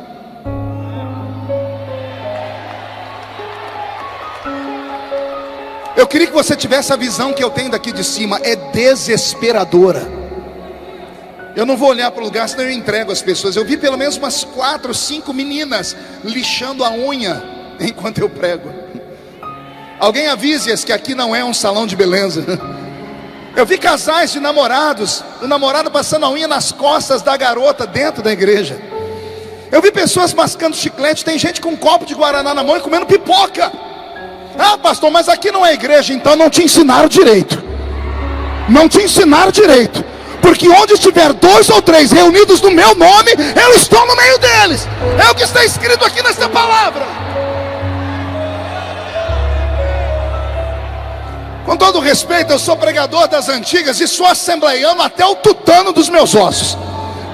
eu queria que você tivesse a visão que eu tenho daqui de cima. É desesperadora. Eu não vou olhar para o lugar, senão eu entrego as pessoas. Eu vi pelo menos umas 4 ou 5 meninas lixando a unha enquanto eu prego. Alguém avise-as que aqui não é um salão de beleza. Eu vi casais de namorados, o namorado passando a unha nas costas da garota dentro da igreja. Eu vi pessoas mascando chiclete, tem gente com um copo de guaraná na mão e comendo pipoca. Ah, pastor, mas aqui não é igreja. Então não te ensinaram direito. Não te ensinaram direito. Porque onde estiver 2 ou 3 reunidos no meu nome, eu estou no meio deles. É o que está escrito aqui nesta palavra. Com todo respeito, eu sou pregador das antigas e sou assembleiano até o tutano dos meus ossos.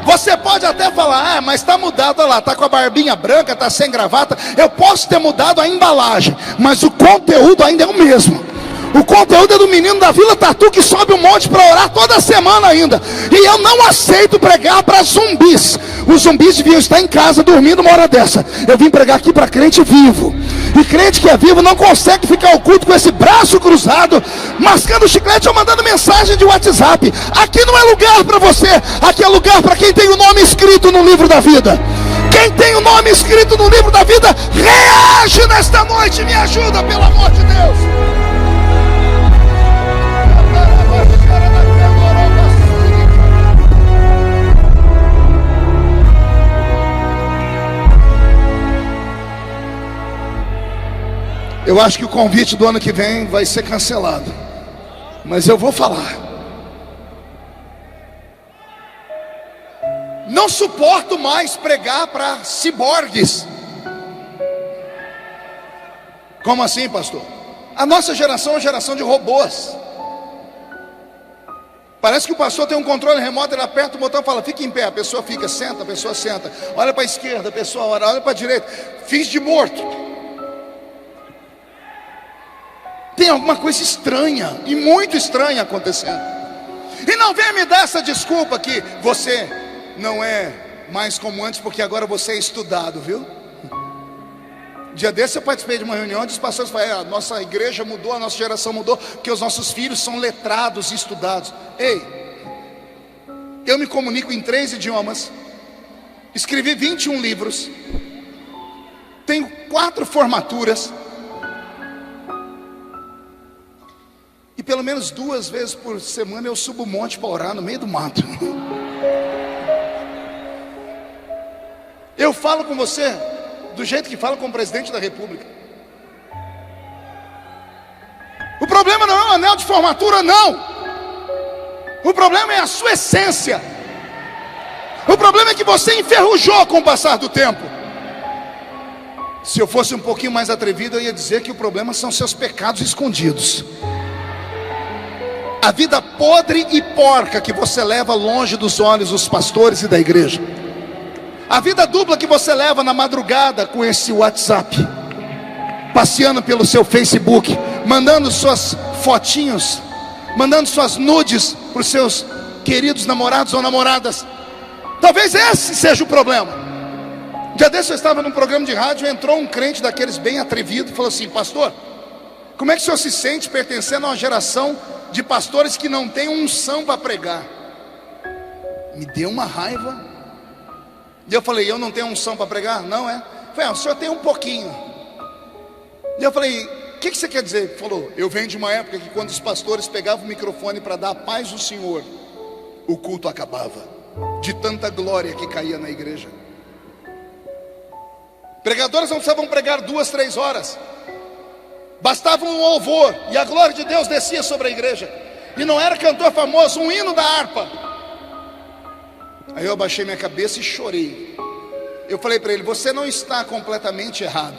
Você pode até falar, ah, mas está mudado, olha lá, está com a barbinha branca, está sem gravata. Eu posso ter mudado a embalagem, mas o conteúdo ainda é o mesmo. O conteúdo é do menino da Vila Tatu que sobe um monte para orar toda semana ainda. E eu não aceito pregar para zumbis. Os zumbis deviam estar em casa dormindo uma hora dessa. Eu vim pregar aqui para crente vivo. E crente que é vivo não consegue ficar oculto com esse braço cruzado, mascando chiclete ou mandando mensagem de WhatsApp. Aqui não é lugar para você. Aqui é lugar para quem tem o nome escrito no livro da vida. Quem tem o nome escrito no livro da vida, reage nesta noite. Me ajuda, pelo amor de Deus. Eu acho que o convite do ano que vem vai ser cancelado, mas eu vou falar. Não suporto mais pregar para ciborgues. Como assim, pastor? A nossa geração é uma geração de robôs. Parece que o pastor tem um controle remoto, ele aperta o botão e fala, fica em pé, a pessoa fica, senta, a pessoa senta. Olha para a esquerda, a pessoa olha para a direita. Fiz de morto. Tem alguma coisa estranha, e muito estranha acontecendo. E não venha me dar essa desculpa que você não é mais como antes, porque agora você é estudado, viu? Dia desse eu participei de uma reunião onde os pastores falaram, a nossa igreja mudou, a nossa geração mudou, porque os nossos filhos são letrados e estudados. Ei, eu me comunico em 3 idiomas, escrevi 21 livros, tenho 4 formaturas, e pelo menos 2 vezes por semana eu subo um monte para orar no meio do mato. Eu falo com você do jeito que falo com o presidente da república. O problema não é o anel de formatura, não. O problema é a sua essência. O problema é que você enferrujou com o passar do tempo. Se eu fosse um pouquinho mais atrevido, eu ia dizer que o problema são seus pecados escondidos. A vida podre e porca que você leva longe dos olhos dos pastores e da igreja. A vida dupla que você leva na madrugada com esse WhatsApp, passeando pelo seu Facebook, mandando suas fotinhos, mandando suas nudes para os seus queridos namorados ou namoradas. Talvez esse seja o problema. Um dia desse eu estava num programa de rádio, entrou um crente daqueles bem atrevido e falou assim, pastor, como é que o senhor se sente pertencendo a uma geração de pastores que não tem unção para pregar? Me deu uma raiva. E eu falei, eu não tenho unção para pregar? Não é? Eu falei, o senhor tem um pouquinho. E eu falei, o que você quer dizer? Ele falou, eu venho de uma época que quando os pastores pegavam o microfone para dar a paz do Senhor, o culto acabava, de tanta glória que caía na igreja. Pregadores não precisavam pregar 2, 3 horas. Bastava um louvor e a glória de Deus descia sobre a igreja. E não era cantor famoso, um hino da harpa. Aí eu abaixei minha cabeça e chorei. Eu falei para ele, você não está completamente errado,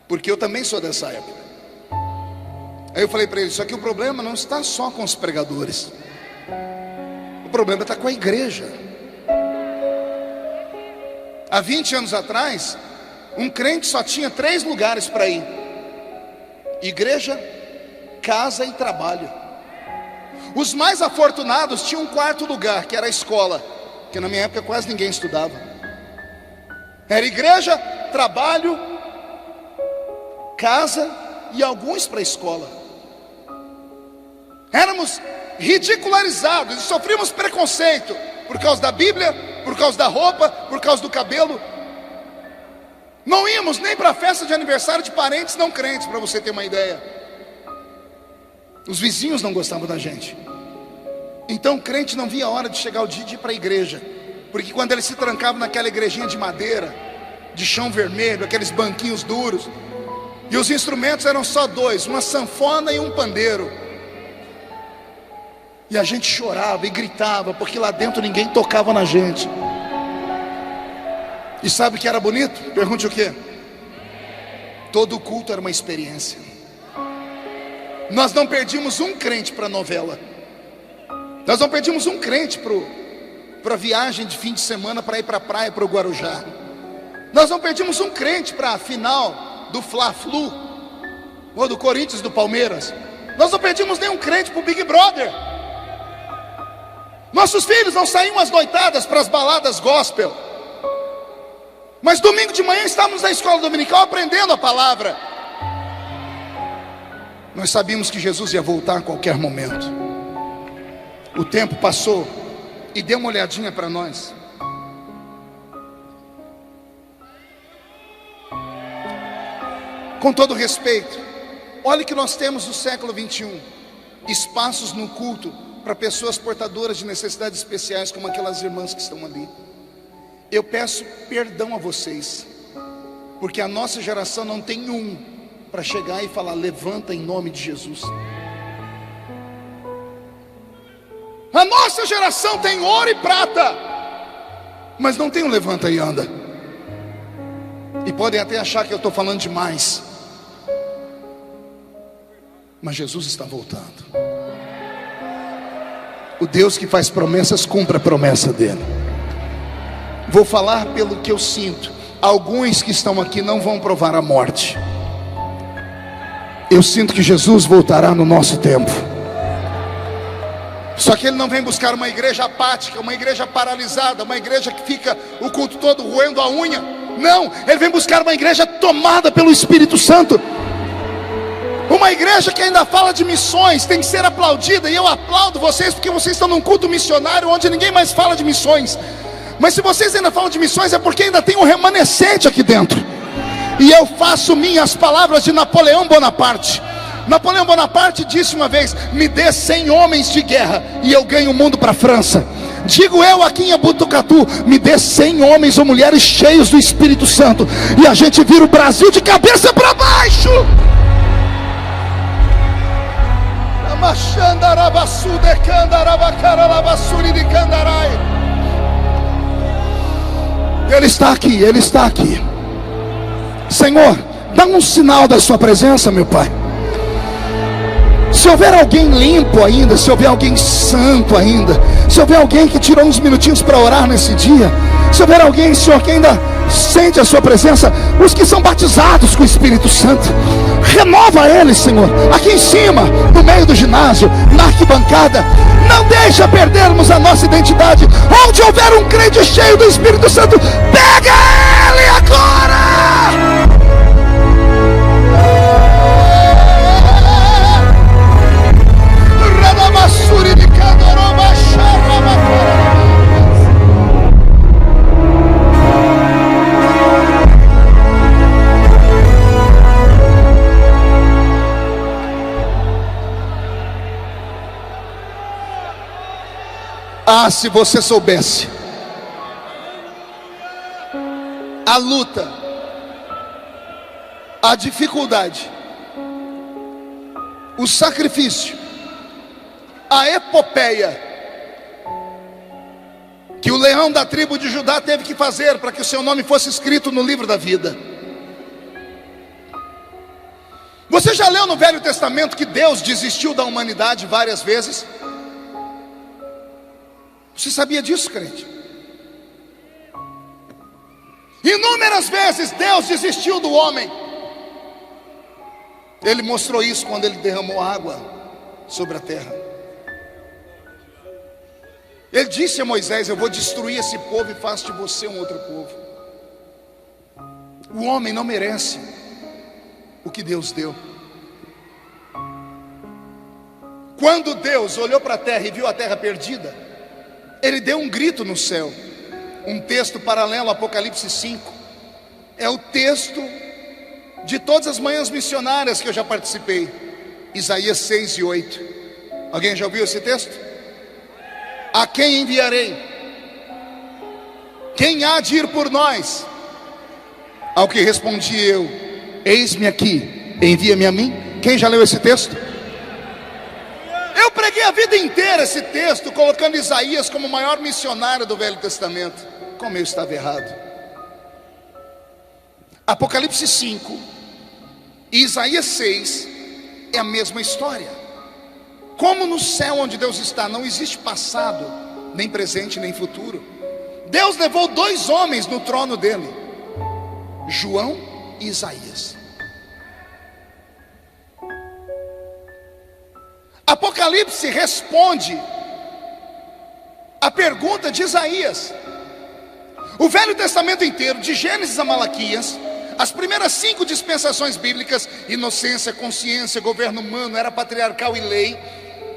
porque eu também sou dessa época. Aí eu falei para ele, só que o problema não está só com os pregadores. O problema está com a igreja. Há 20 anos atrás, um crente só tinha 3 lugares para ir: igreja, casa e trabalho. Os mais afortunados tinham um 4º lugar, que era a escola, que na minha época quase ninguém estudava. Era igreja, trabalho, casa e alguns para a escola. Éramos ridicularizados e sofríamos preconceito por causa da Bíblia, por causa da roupa, por causa do cabelo. Não íamos nem para a festa de aniversário de parentes não crentes, para você ter uma ideia. Os vizinhos não gostavam da gente. Então o crente não via a hora de chegar o dia de ir para a igreja, porque quando ele se trancava naquela igrejinha de madeira, de chão vermelho, aqueles banquinhos duros, e os instrumentos eram só dois, uma sanfona e um pandeiro, e a gente chorava e gritava, porque lá dentro ninguém tocava na gente. E sabe o que era bonito? Pergunte o quê? Todo culto era uma experiência. Nós não perdíamos um crente para a novela. Nós não perdíamos um crente para a viagem de fim de semana para ir para a praia, para o Guarujá. Nós não perdimos um crente para a final do Fla-Flu, ou do Corinthians, do Palmeiras. Nós não perdimos nenhum crente para o Big Brother. Nossos filhos não saíam às noitadas para as baladas gospel. Mas domingo de manhã estávamos na escola dominical aprendendo a palavra. Nós sabíamos que Jesus ia voltar a qualquer momento. O tempo passou e dê uma olhadinha para nós. Com todo respeito, olhe que nós temos no século 21 espaços no culto para pessoas portadoras de necessidades especiais, como aquelas irmãs que estão ali. Eu peço perdão a vocês, porque a nossa geração não tem um para chegar e falar: levanta em nome de Jesus. A nossa geração tem ouro e prata, mas não tem um levanta e anda. E podem até achar que eu estou falando demais, mas Jesus está voltando. O Deus que faz promessas cumpre a promessa dele. Vou falar pelo que eu sinto. Alguns que estão aqui não vão provar a morte. Eu sinto que Jesus voltará no nosso tempo. Só que ele não vem buscar uma igreja apática, uma igreja paralisada, uma igreja que fica o culto todo roendo a unha. Não, ele vem buscar uma igreja tomada pelo Espírito Santo. Uma igreja que ainda fala de missões, tem que ser aplaudida. E eu aplaudo vocês porque vocês estão num culto missionário onde ninguém mais fala de missões. Mas se vocês ainda falam de missões, é porque ainda tem um remanescente aqui dentro. E eu faço minhas palavras de Napoleão Bonaparte. Napoleão Bonaparte disse uma vez: me dê 100 homens de guerra e eu ganho o mundo para a França. Digo eu aqui em Botucatu: me dê 100 homens ou mulheres cheios do Espírito Santo e a gente vira o Brasil de cabeça para baixo. Ele está aqui, Ele está aqui. Senhor, dá um sinal da sua presença, meu Pai. Se houver alguém limpo ainda, se houver alguém santo ainda, se houver alguém que tirou uns minutinhos para orar nesse dia, se houver alguém, Senhor, que ainda sente a sua presença, os que são batizados com o Espírito Santo, renova eles, Senhor, aqui em cima, no meio do ginásio, na arquibancada. Não deixa perdermos a nossa identidade. Onde houver um crente cheio do Espírito Santo, pega ele agora. Ah, se você soubesse a luta, a dificuldade, o sacrifício, a epopeia que o leão da tribo de Judá teve que fazer para que o seu nome fosse escrito no livro da vida. Você já leu no Velho Testamento que Deus desistiu da humanidade várias vezes? Você sabia disso, crente? Inúmeras vezes Deus desistiu do homem. Ele mostrou isso quando ele derramou água sobre a terra. Ele disse a Moisés: eu vou destruir esse povo e faço de você um outro povo. O homem não merece o que Deus deu. Quando Deus olhou para a terra e viu a terra perdida, Ele deu um grito no céu. Um texto paralelo, Apocalipse 5. É o texto de todas as manhãs missionárias que eu já participei. Isaías 6 e 8. Alguém já ouviu esse texto? A quem enviarei? Quem há de ir por nós? Ao que respondi eu: eis-me aqui, envia-me a mim. Quem já leu esse texto? Eu preguei a vida inteira esse texto, colocando Isaías como o maior missionário do Velho Testamento. Como eu estava errado. Apocalipse 5 e Isaías 6 é a mesma história. Como no céu onde Deus está não existe passado, nem presente, nem futuro, Deus levou 2 homens no trono dele, João e Isaías. Apocalipse responde a pergunta de Isaías. O Velho Testamento inteiro, de Gênesis a Malaquias, as primeiras 5 dispensações bíblicas, inocência, consciência, governo humano, era patriarcal e lei,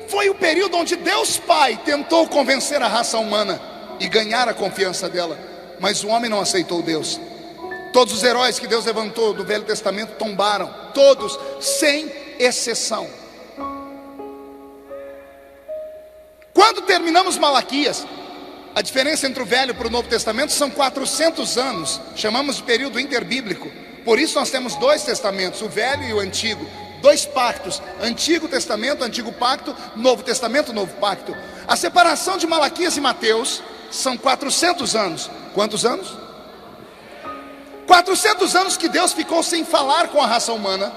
foi o período onde Deus Pai tentou convencer a raça humana e ganhar a confiança dela, mas o homem não aceitou Deus. Todos os heróis que Deus levantou do Velho Testamento tombaram, todos, sem exceção. Quando terminamos Malaquias, a diferença entre o Velho para o Novo Testamento são 400 anos, chamamos de período interbíblico. Por isso nós temos 2 testamentos, o Velho e o Antigo, 2 pactos, Antigo Testamento, Antigo Pacto, Novo Testamento, Novo Pacto. A separação de Malaquias e Mateus são 400 anos. Quantos anos? 400 anos que Deus ficou sem falar com a raça humana,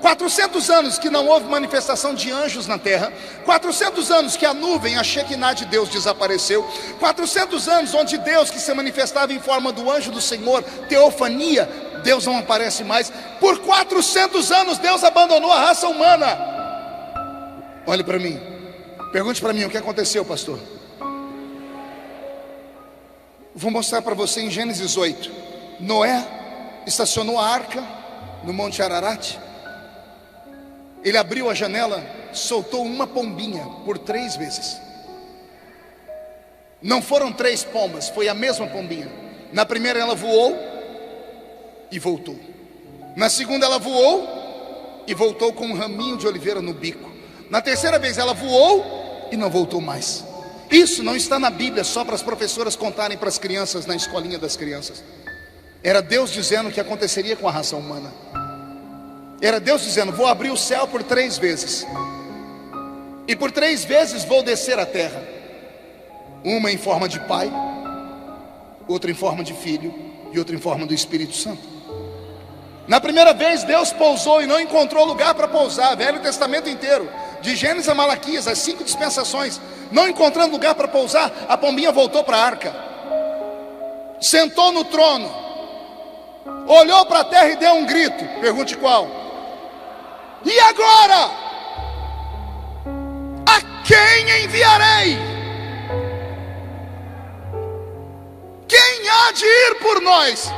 400 anos que não houve manifestação de anjos na terra, 400 anos que a nuvem, a Shekinah de Deus desapareceu, 400 anos onde Deus, que se manifestava em forma do anjo do Senhor, teofania, Deus não aparece mais. Por 400 anos Deus abandonou a raça humana. Olhe para mim, pergunte para mim o que aconteceu, pastor. Vou mostrar para você em Gênesis 8. Noé estacionou a arca no Monte Ararat. Ele abriu a janela, soltou uma pombinha por 3 vezes. Não foram 3 pombas, foi a mesma pombinha. Na primeira ela voou e voltou. Na segunda ela voou e voltou com um raminho de oliveira no bico. Na terceira vez ela voou e não voltou mais. Isso não está na Bíblia só para as professoras contarem para as crianças na escolinha das crianças. Era Deus dizendo o que aconteceria com a raça humana. Era Deus dizendo: vou abrir o céu por 3 vezes, e por 3 vezes vou descer a terra. Uma em forma de pai, outra em forma de filho, e outra em forma do Espírito Santo. Na primeira vez Deus pousou e não encontrou lugar para pousar. Velho Testamento inteiro, de Gênesis a Malaquias, as 5 dispensações, não encontrando lugar para pousar, a pombinha voltou para a arca, sentou no trono, olhou para a terra e deu um grito. Pergunte qual? E agora? A quem enviarei? Quem há de ir por nós?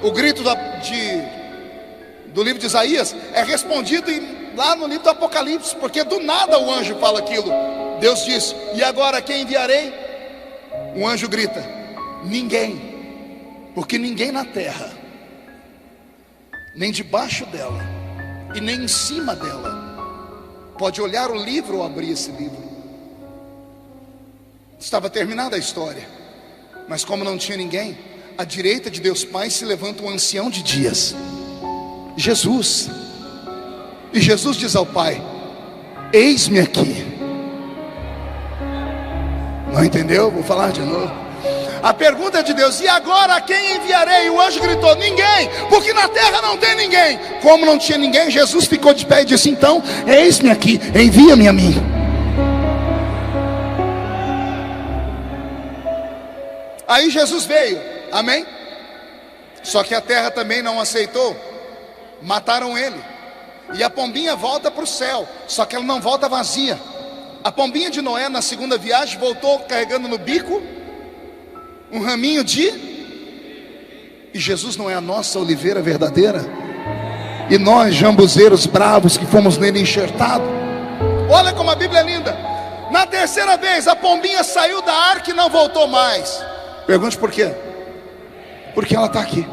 O grito do livro de Isaías é respondido lá no livro do Apocalipse, porque do nada o anjo fala aquilo. Deus diz: e agora quem enviarei? Um anjo grita: ninguém, porque ninguém na terra, nem debaixo dela e nem em cima dela, pode olhar o livro ou abrir esse livro. Estava terminada a história, mas como não tinha ninguém, à direita de Deus Pai se levanta um ancião de dias, Jesus. E Jesus diz ao Pai: eis-me aqui. Não entendeu? Vou falar de novo. A pergunta é de Deus: e agora a quem enviarei? O anjo gritou: ninguém, porque na terra não tem ninguém. Como não tinha ninguém, Jesus ficou de pé e disse: então, eis-me aqui, envia-me a mim. Aí Jesus veio, amém? Só que a terra também não aceitou, mataram ele. E a pombinha volta para o céu, só que ela não volta vazia. A pombinha de Noé na segunda viagem voltou carregando no bico um raminho de... E Jesus não é a nossa oliveira verdadeira? E nós, jambuzeiros bravos que fomos nele enxertados? Olha como a Bíblia é linda. Na terceira vez a pombinha saiu da arca e não voltou mais. Pergunte por quê? Porque ela está aqui.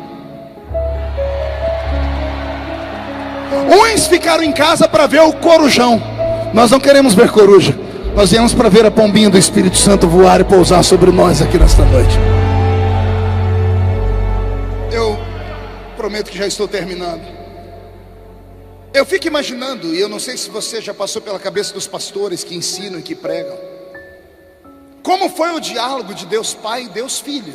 Uns ficaram em casa para ver o corujão. Nós não queremos ver coruja, nós viemos para ver a pombinha do Espírito Santo voar e pousar sobre nós aqui nesta noite. Eu prometo que já estou terminando. Eu fico imaginando, e eu não sei se você já passou pela cabeça dos pastores que ensinam e que pregam, como foi o diálogo de Deus Pai e Deus Filho.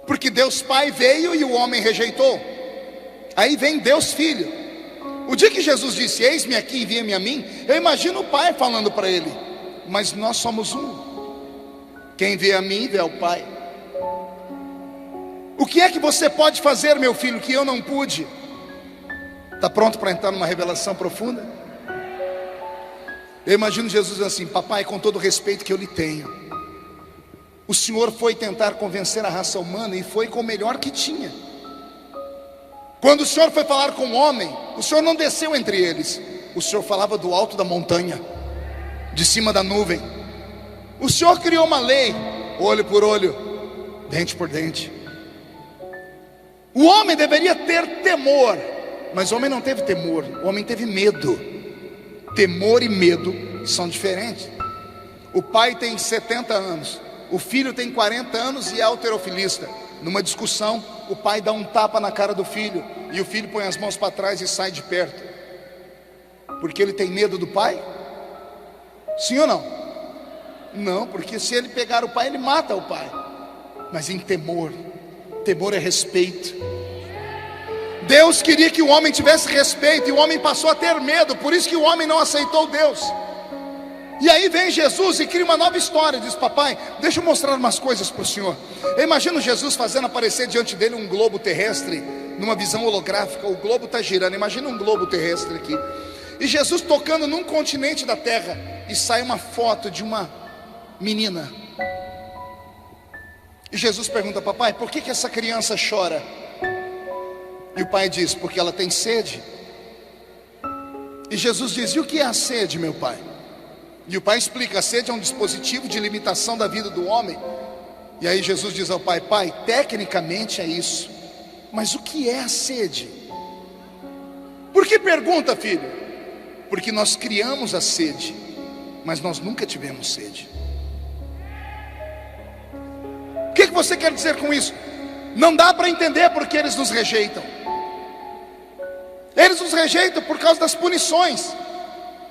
Porque Deus Pai veio e o homem rejeitou. Aí vem Deus Filho. O dia que Jesus disse: eis-me aqui, envia-me a mim, eu imagino o Pai falando para ele: mas nós somos um. Quem vê a mim, vê ao Pai. O que é que você pode fazer, meu filho, que eu não pude? Está pronto para entrar numa revelação profunda? Eu imagino Jesus assim: papai, com todo o respeito que eu lhe tenho, o Senhor foi tentar convencer a raça humana e foi com o melhor que tinha. Quando o Senhor foi falar com o homem, o Senhor não desceu entre eles, o Senhor falava do alto da montanha, de cima da nuvem. O Senhor criou uma lei, olho por olho, dente por dente. O homem deveria ter temor, mas o homem não teve temor, o homem teve medo. Temor e medo são diferentes. O pai tem 70 anos, o filho tem 40 anos e é halterofilista. Numa discussão, o pai dá um tapa na cara do filho e o filho põe as mãos para trás e sai de perto. Porque ele tem medo do pai? Sim ou não? Não, porque se ele pegar o pai, ele mata o pai. Mas em temor, temor é respeito. Deus queria que o homem tivesse respeito e o homem passou a ter medo. Por isso que o homem não aceitou Deus. E aí vem Jesus e cria uma nova história. Diz: papai, deixa eu mostrar umas coisas para o senhor. Eu imagino Jesus fazendo aparecer diante dele um globo terrestre, numa visão holográfica. O globo está girando, imagina um globo terrestre aqui. E Jesus tocando num continente da terra, e sai uma foto de uma menina. E Jesus pergunta: papai, por que essa criança chora? E o pai diz: porque ela tem sede. E Jesus diz: e o que é a sede, meu pai? E o pai explica: a sede é um dispositivo de limitação da vida do homem. E aí Jesus diz ao pai: pai, tecnicamente é isso, mas o que é a sede? Por que pergunta, filho? Porque nós criamos a sede, mas nós nunca tivemos sede. O que você quer dizer com isso? Não dá para entender porque eles nos rejeitam. Eles nos rejeitam por causa das punições.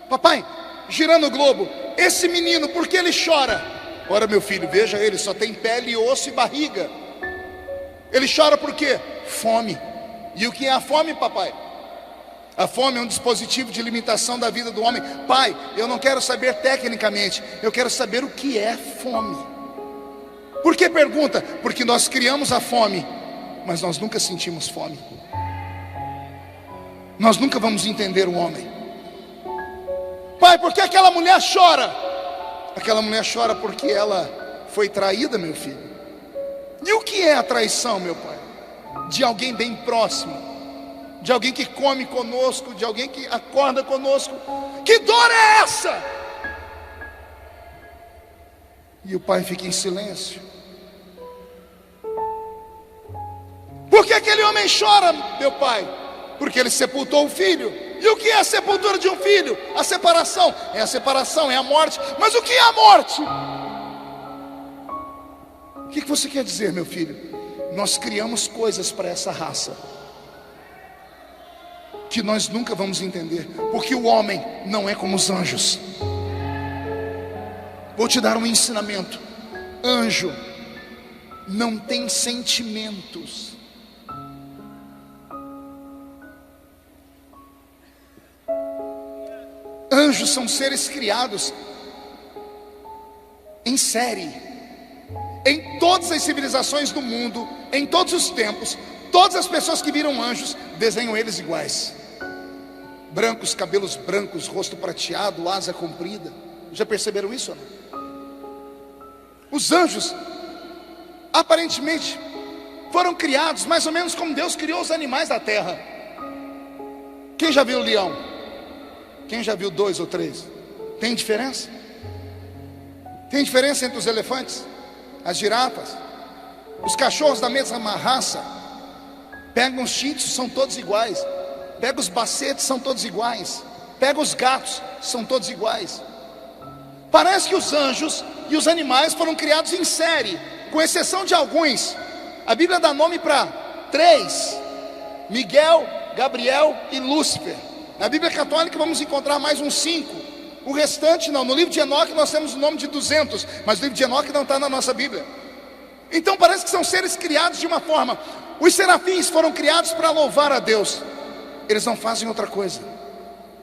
Papai, girando o globo, esse menino, por que ele chora? Ora, meu filho, veja, ele só tem pele, osso e barriga. Ele chora por quê? Fome. E o que é a fome, papai? A fome é um dispositivo de limitação da vida do homem. Pai, eu não quero saber tecnicamente, eu quero saber o que é fome. Por que pergunta? Porque nós criamos a fome, mas nós nunca sentimos fome. Nós nunca vamos entender o homem. Pai, por que aquela mulher chora? Aquela mulher chora porque ela foi traída, meu filho. E o que é a traição, meu pai? De alguém bem próximo, de alguém que come conosco, de alguém que acorda conosco. Que dor é essa? E o pai fica em silêncio. Por que aquele homem chora, meu pai? Porque ele sepultou o filho. E o que é a sepultura de um filho? A separação. É a separação, é a morte. Mas o que é a morte? O que você quer dizer, meu filho? Nós criamos coisas para essa raça que nós nunca vamos entender, porque o homem não é como os anjos. Vou te dar um ensinamento. Anjo não tem sentimentos. Anjos são seres criados em série. Em todas as civilizações do mundo, em todos os tempos, todas as pessoas que viram anjos desenham eles iguais. Brancos, cabelos brancos, rosto prateado, asa comprida. Já perceberam isso ou não? Os anjos aparentemente foram criados mais ou menos como Deus criou os animais da terra. Quem já viu o leão? Quem já viu 2 ou 3? Tem diferença? Tem diferença entre os elefantes, as girafas, os cachorros da mesma raça? Pegam os shih tzus, são todos iguais. Pega os bacetes, são todos iguais. Pega os gatos, são todos iguais. Parece que os anjos e os animais foram criados em série, com exceção de alguns. A Bíblia dá nome para 3: Miguel, Gabriel e Lúcifer. Na Bíblia católica vamos encontrar mais uns 5. O restante não. No livro de Enoque nós temos o nome de 200, mas o livro de Enoque não está na nossa Bíblia. Então parece que são seres criados de uma forma. Os serafins foram criados para louvar a Deus. Eles não fazem outra coisa.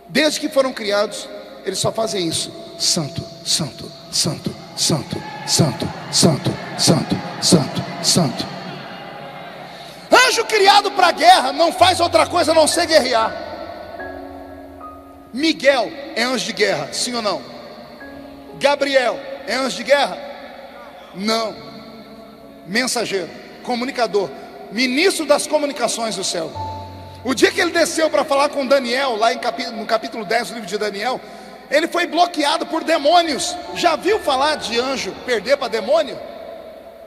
Desde que foram criados, eles só fazem isso: santo, santo, santo, santo, santo, santo, santo, santo, santo. Anjo criado para guerra não faz outra coisa a não ser guerrear. Miguel é anjo de guerra, sim ou não? Gabriel é anjo de guerra? Não. Mensageiro, comunicador, ministro das comunicações do céu. O dia que ele desceu para falar com Daniel, lá no capítulo 10 do livro de Daniel, ele foi bloqueado por demônios. Já viu falar de anjo perder para demônio?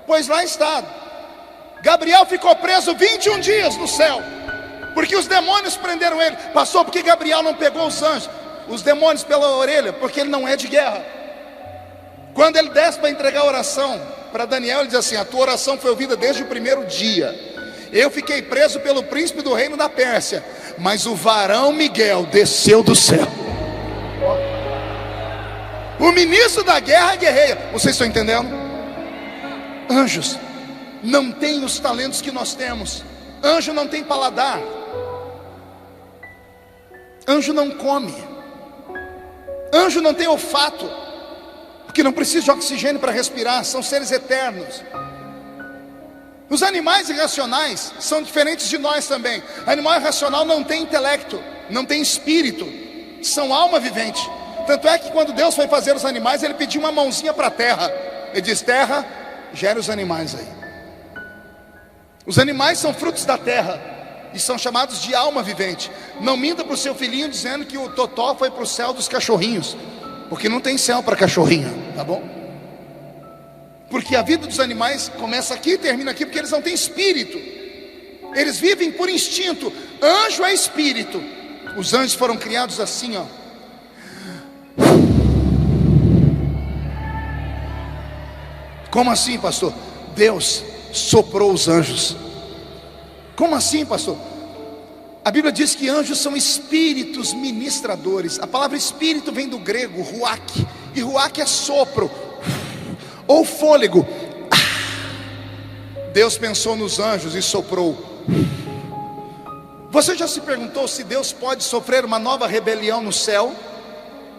Pois lá está. Gabriel ficou preso 21 dias no céu, porque os demônios prenderam ele. Pastor, por que Gabriel não pegou os demônios pela orelha? Porque ele não é de guerra. Quando ele desce para entregar a oração para Daniel, ele diz assim: a tua oração foi ouvida desde o primeiro dia. Eu fiquei preso pelo príncipe do reino da Pérsia, mas o varão Miguel desceu do céu. O ministro da guerra guerreia. Vocês estão entendendo? Anjos não têm os talentos que nós temos. Anjo não tem paladar. Anjo não come. Anjo não tem olfato, porque não precisa de oxigênio para respirar. São seres eternos. Os animais irracionais são diferentes de nós também. Animal irracional não tem intelecto, não tem espírito, são alma vivente. Tanto é que quando Deus foi fazer os animais, Ele pediu uma mãozinha para a terra. Ele diz: terra, gera os animais aí. Os animais são frutos da terra e são chamados de alma vivente. Não minta para o seu filhinho dizendo que o totó foi para o céu dos cachorrinhos, porque não tem céu para cachorrinho, tá bom? Porque a vida dos animais começa aqui e termina aqui, porque eles não têm espírito. Eles vivem por instinto. Anjo é espírito. Os anjos foram criados assim, ó. Como assim, pastor? Deus soprou os anjos. Como assim, pastor? A Bíblia diz que anjos são espíritos ministradores. A palavra espírito vem do grego ruach, e ruach é sopro ou fôlego. Deus pensou nos anjos e soprou. Você já se perguntou se Deus pode sofrer uma nova rebelião no céu?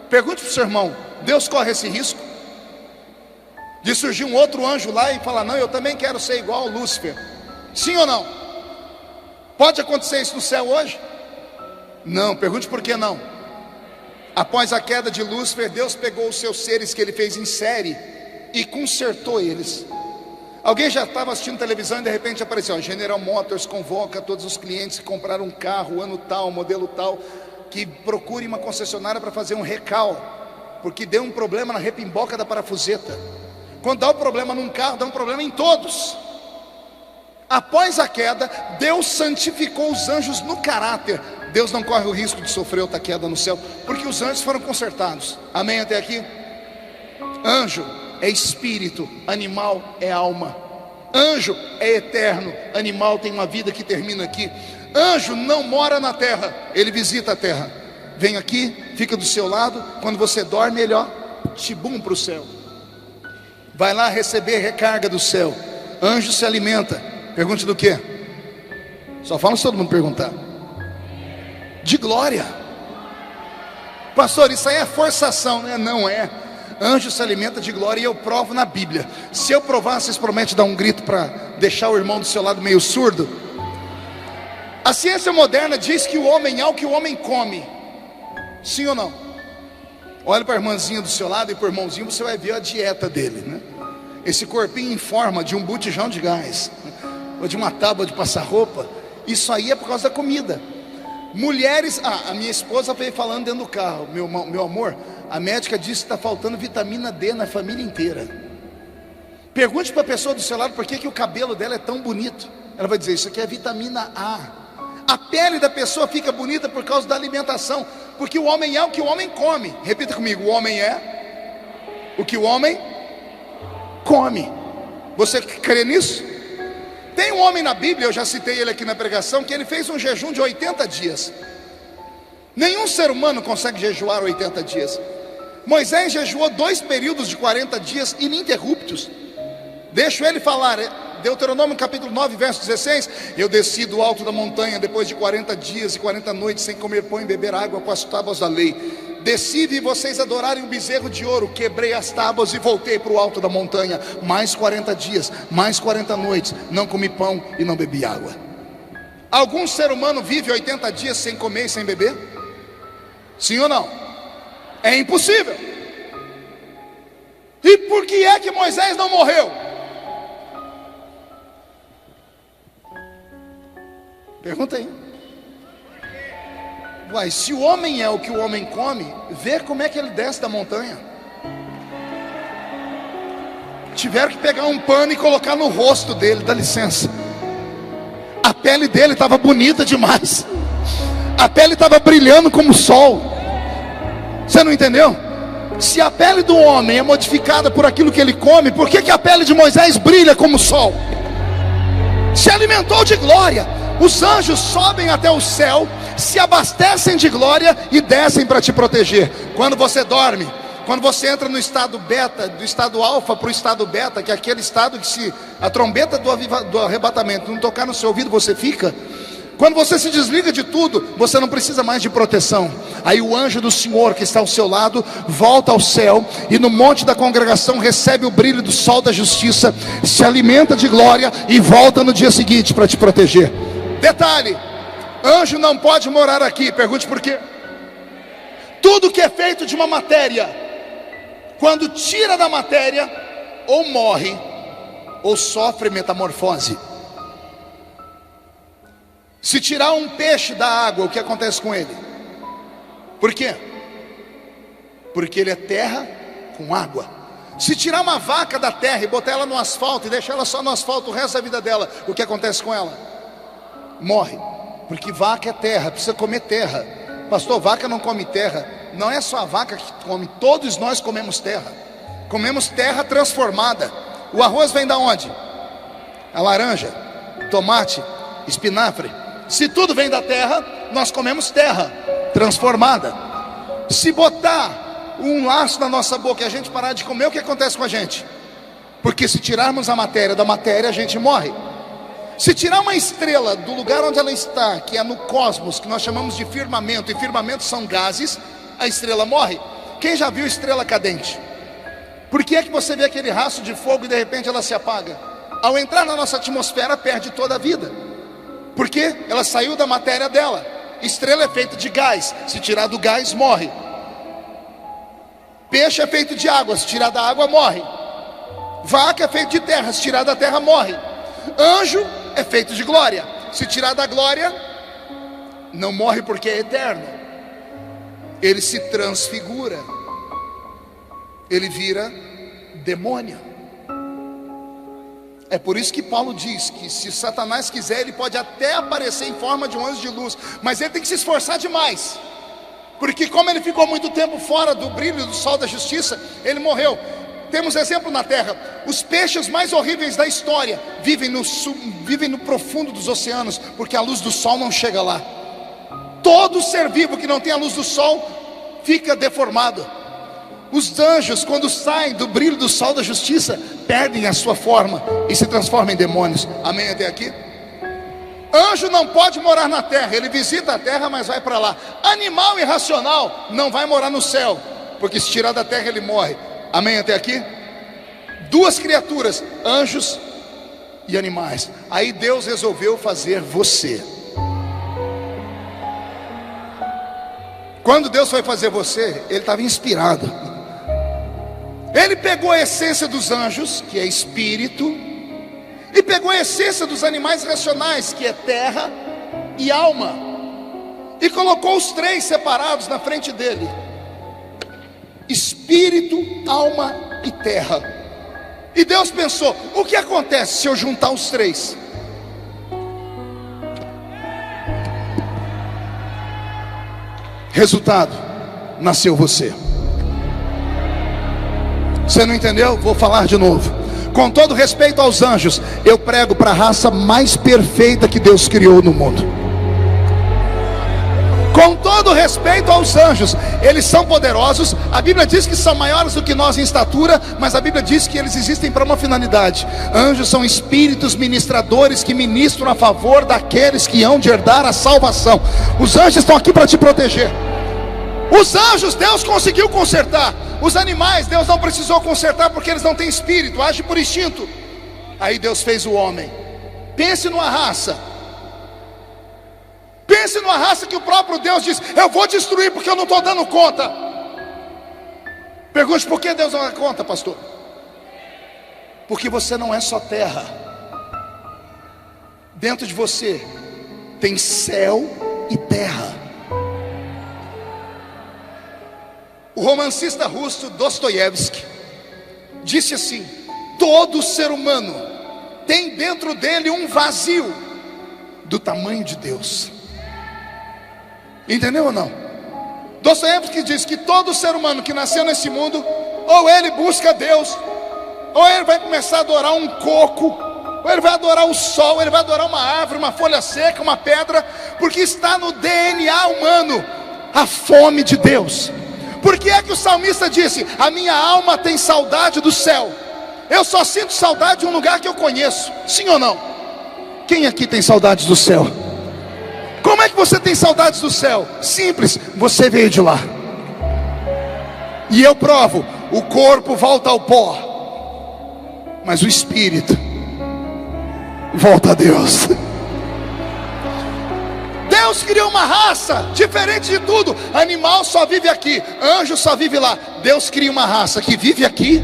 Pergunte para o seu irmão: Deus corre esse risco de surgir um outro anjo lá e falar: não, eu também quero ser igual ao Lúcifer? Sim ou não? Pode acontecer isso no céu hoje? Não. Pergunte por que não. Após a queda de Lúcifer, Deus pegou os seus seres que Ele fez em série e consertou eles. Alguém já estava assistindo televisão e de repente apareceu: General Motors convoca todos os clientes que compraram um carro, ano tal, modelo tal, que procurem uma concessionária para fazer um recal, porque deu um problema na repimboca da parafuseta. Quando dá um problema num carro, dá um problema em todos. Após a queda, Deus santificou os anjos no caráter. Deus não corre o risco de sofrer outra queda no céu, porque os anjos foram consertados. Amém até aqui? Anjo é espírito, animal é alma. Anjo é eterno, animal tem uma vida que termina aqui. Anjo não mora na terra, ele visita a terra. Vem aqui, fica do seu lado. Quando você dorme, ele tibum para o céu. Vai lá receber recarga do céu. Anjo se alimenta. Pergunte do quê? Só fala se todo mundo perguntar. De glória. Pastor, isso aí é forçação, né? Não é. Anjo se alimenta de glória, e eu provo na Bíblia. Se eu provar, vocês prometem dar um grito para deixar o irmão do seu lado meio surdo? A ciência moderna diz que o homem é o que o homem come. Sim ou não? Olha para a irmãzinha do seu lado e para o irmãozinho, você vai ver a dieta dele, né? Esse corpinho em forma de um botijão de gás, ou de uma tábua de passar roupa. Isso aí é por causa da comida. Mulheres, a minha esposa veio falando dentro do carro: meu amor, a médica disse que está faltando vitamina D na família inteira. Pergunte para a pessoa do seu lado por que o cabelo dela é tão bonito. Ela vai dizer: isso aqui é vitamina A. A pele da pessoa fica bonita por causa da alimentação, porque o homem é o que o homem come. Repita comigo: o homem é o que o homem come. Você crê nisso? Tem um homem na Bíblia, eu já citei ele aqui na pregação, que ele fez um jejum de 80 dias. Nenhum ser humano consegue jejuar 80 dias. Moisés jejuou 2 períodos de 40 dias ininterruptos. Deixa ele falar. Deuteronômio capítulo 9, verso 16: eu desci do alto da montanha depois de 40 dias e 40 noites sem comer pão e beber água com as tábuas da lei. Desci e vocês adorarem um bezerro de ouro. Quebrei as tábuas e voltei para o alto da montanha. Mais 40 dias, mais 40 noites, não comi pão e não bebi água. Algum ser humano vive 80 dias sem comer e sem beber? Sim ou não? É impossível. E por que é que Moisés não morreu? Pergunta aí. Uai, se o homem é o que o homem come, vê como é que ele desce da montanha. Tiveram que pegar um pano e colocar no rosto dele, dá licença. A pele dele estava bonita demais. A pele estava brilhando como o sol. Você não entendeu? Se a pele do homem é modificada por aquilo que ele come, por que a pele de Moisés brilha como o sol? Se alimentou de glória. Os anjos sobem até o céu, se abastecem de glória e descem para te proteger. Quando você dorme, quando você entra no estado beta, do estado alfa para o estado beta, que é aquele estado que, se a trombeta do arrebatamento não tocar no seu ouvido, você fica. Quando você se desliga de tudo, você não precisa mais de proteção. Aí o anjo do Senhor que está ao seu lado volta ao céu e no monte da congregação recebe o brilho do sol da justiça, se alimenta de glória e volta no dia seguinte para te proteger. Detalhe: anjo não pode morar aqui. Pergunte por quê? Tudo que é feito de uma matéria, quando tira da matéria, ou morre ou sofre metamorfose. Se tirar um peixe da água, o que acontece com ele? Por quê? Porque ele é terra com água. Se tirar uma vaca da terra e botar ela no asfalto e deixar ela só no asfalto o resto da vida dela, o que acontece com ela? Morre. Porque vaca é terra, precisa comer terra. Pastor, vaca não come terra. Não é só a vaca que come, todos nós comemos terra. Comemos terra transformada. O arroz vem da onde? A laranja, tomate, espinafre. Se tudo vem da terra, nós comemos terra transformada. Se botar um laço na nossa boca e a gente parar de comer, o que acontece com a gente? Porque se tirarmos a matéria da matéria, a gente morre. Se tirar uma estrela do lugar onde ela está, que é no cosmos, que nós chamamos de firmamento, e firmamentos são gases, a estrela morre. Quem já viu estrela cadente? Por que é que você vê aquele rastro de fogo e de repente ela se apaga? Ao entrar na nossa atmosfera, perde toda a vida. Porque ela saiu da matéria dela. Estrela é feita de gás, se tirar do gás, morre. Peixe é feito de água, se tirar da água, morre. Vaca é feito de terra, se tirar da terra, morre. Anjo é feito de glória, se tirar da glória, não morre porque é eterno. Ele se transfigura, ele vira demônio. É por isso que Paulo diz que se Satanás quiser, ele pode até aparecer em forma de um anjo de luz, mas ele tem que se esforçar demais. Porque como ele ficou muito tempo fora do brilho do sol da justiça, ele morreu. Temos exemplo na terra. Os peixes mais horríveis da história vivem no profundo dos oceanos, porque a luz do sol não chega lá. Todo ser vivo que não tem a luz do sol fica deformado. Os anjos, quando saem do brilho do sol da justiça, perdem a sua forma e se transformam em demônios. Amém até aqui? Anjo não pode morar na terra, ele visita a terra, mas vai para lá. Animal irracional não vai morar no céu, porque se tirar da terra ele morre. Amém até aqui? Duas criaturas, anjos e animais. Aí Deus resolveu fazer você. Quando Deus foi fazer você, ele estava inspirado. Ele pegou a essência dos anjos, que é espírito, e pegou a essência dos animais racionais, que é terra e alma, e colocou os três separados na frente dele: espírito, alma e terra. E Deus pensou: o que acontece se eu juntar os três? Resultado: nasceu você. Você não entendeu? Vou falar de novo. Com todo respeito aos anjos, eu prego para a raça mais perfeita que Deus criou no mundo. Com todo respeito aos anjos, eles são poderosos. A Bíblia diz que são maiores do que nós em estatura, mas a Bíblia diz que eles existem para uma finalidade. Anjos são espíritos ministradores que ministram a favor daqueles que hão de herdar a salvação. Os anjos estão aqui para te proteger. Os anjos Deus conseguiu consertar. Os animais Deus não precisou consertar, porque eles não têm espírito, agem por instinto. Aí Deus fez o homem. Pense numa raça. Pense numa raça que o próprio Deus diz: eu vou destruir porque eu não estou dando conta. Pergunte: por que Deus não dá conta, pastor? Porque você não é só terra. Dentro de você tem céu e terra. O romancista russo Dostoiévski disse assim: todo ser humano tem dentro dele um vazio do tamanho de Deus. Entendeu ou não? Dostoiévski diz que todo ser humano que nasceu nesse mundo, ou ele busca Deus, ou ele vai começar a adorar um coco, ou ele vai adorar o sol, ou ele vai adorar uma árvore, uma folha seca, uma pedra, porque está no DNA humano a fome de Deus. Por que é que o salmista disse: a minha alma tem saudade do céu? Eu só sinto saudade de um lugar que eu conheço. Sim ou não? Quem aqui tem saudades do céu? Como é que você tem saudades do céu? Simples, você veio de lá. E eu provo: o corpo volta ao pó, mas o espírito volta a Deus. Deus criou uma raça diferente de tudo. Animal só vive aqui, anjo só vive lá. Deus cria uma raça que vive aqui.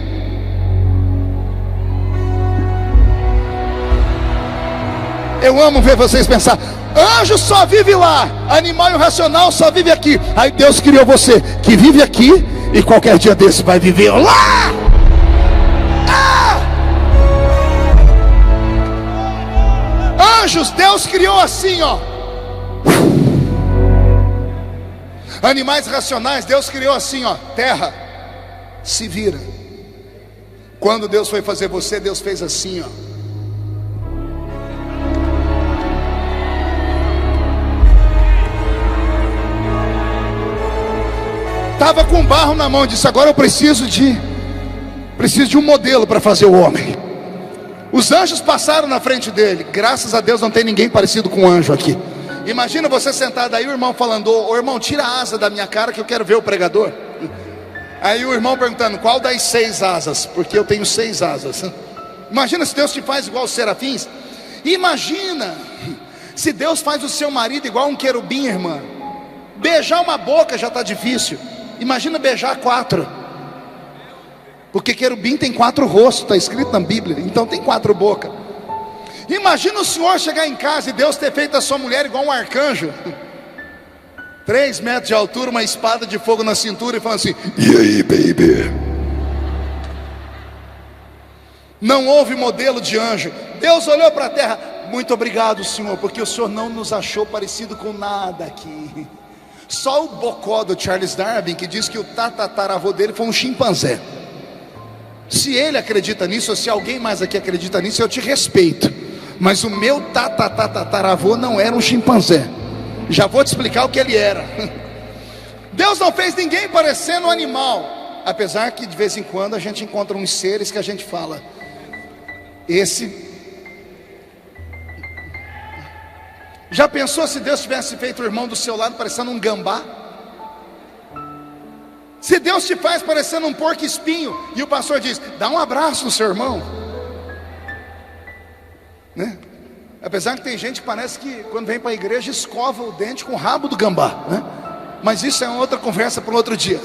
Eu amo ver vocês pensar: anjo só vive lá, animal irracional só vive aqui. Aí Deus criou você que vive aqui, e qualquer dia desse vai viver lá. Anjos Deus criou assim, ó. Animais racionais Deus criou assim, ó. Terra, se vira. Quando Deus foi fazer você, Deus fez assim, ó. Estava com barro na mão, disse: agora eu preciso de um modelo para fazer o homem. Os anjos passaram na frente dele. Graças a Deus não tem ninguém parecido com um anjo aqui. Imagina você sentado aí, o irmão falando: ô irmão, tira a asa da minha cara que eu quero ver o pregador. Aí o irmão perguntando: qual das 6 asas? Porque eu tenho 6 asas. Imagina se Deus te faz igual os serafins. Imagina se Deus faz o seu marido igual um querubim, irmã. Beijar uma boca já está difícil, imagina beijar 4. Porque querubim tem 4 rostos, está escrito na Bíblia. Então tem 4 bocas. Imagina o senhor chegar em casa e Deus ter feito a sua mulher igual um arcanjo, 3 metros de altura, uma espada de fogo na cintura, e falando assim: e aí, baby? Não houve modelo de anjo. Deus olhou para a terra: muito obrigado, Senhor, porque o Senhor não nos achou parecido com nada aqui. Só o bocó do Charles Darwin, que diz que o tataravô dele foi um chimpanzé. Se ele acredita nisso, ou se alguém mais aqui acredita nisso, eu te respeito. Mas o meu tataravô não era um chimpanzé. Já vou te explicar o que ele era. Deus não fez ninguém parecendo um animal. Apesar que de vez em quando a gente encontra uns seres que a gente fala: esse... Já pensou se Deus tivesse feito o irmão do seu lado parecendo um gambá? Se Deus te faz parecendo um porco espinho, e o pastor diz: dá um abraço no seu irmão, né? Apesar que tem gente que parece que quando vem para a igreja escova o dente com o rabo do gambá, né? Mas isso é outra conversa para um outro dia.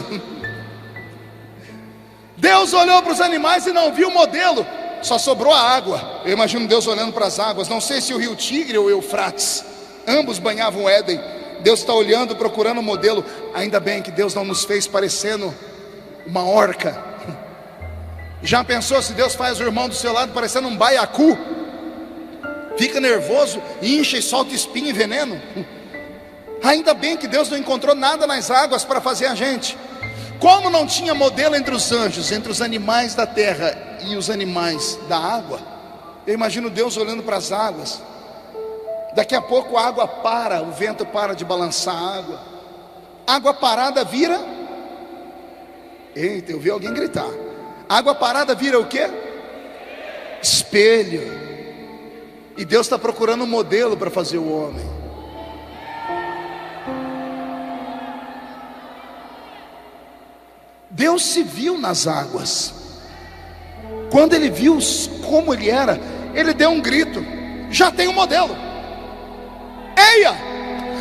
Deus olhou para os animais e não viu o modelo, só sobrou a água. Eu imagino Deus olhando para as águas. Não sei se o rio Tigre ou o Eufrates, ambos banhavam o Éden. Deus está olhando, procurando um modelo. Ainda bem que Deus não nos fez parecendo uma orca. Já pensou se Deus faz o irmão do seu lado parecendo um baiacu? Fica nervoso, incha e solta espinho e veneno. Ainda bem que Deus não encontrou nada nas águas para fazer a gente. Como não tinha modelo entre os anjos, entre os animais da terra e os animais da água, eu imagino Deus olhando para as águas. Daqui a pouco a água para, o vento para de balançar a água. Água parada vira... Eita, eu vi alguém gritar. Água parada vira o quê? Espelho. E Deus está procurando um modelo para fazer o homem. Deus se viu nas águas. Quando ele viu como ele era, ele deu um grito: já tem um modelo. Eia,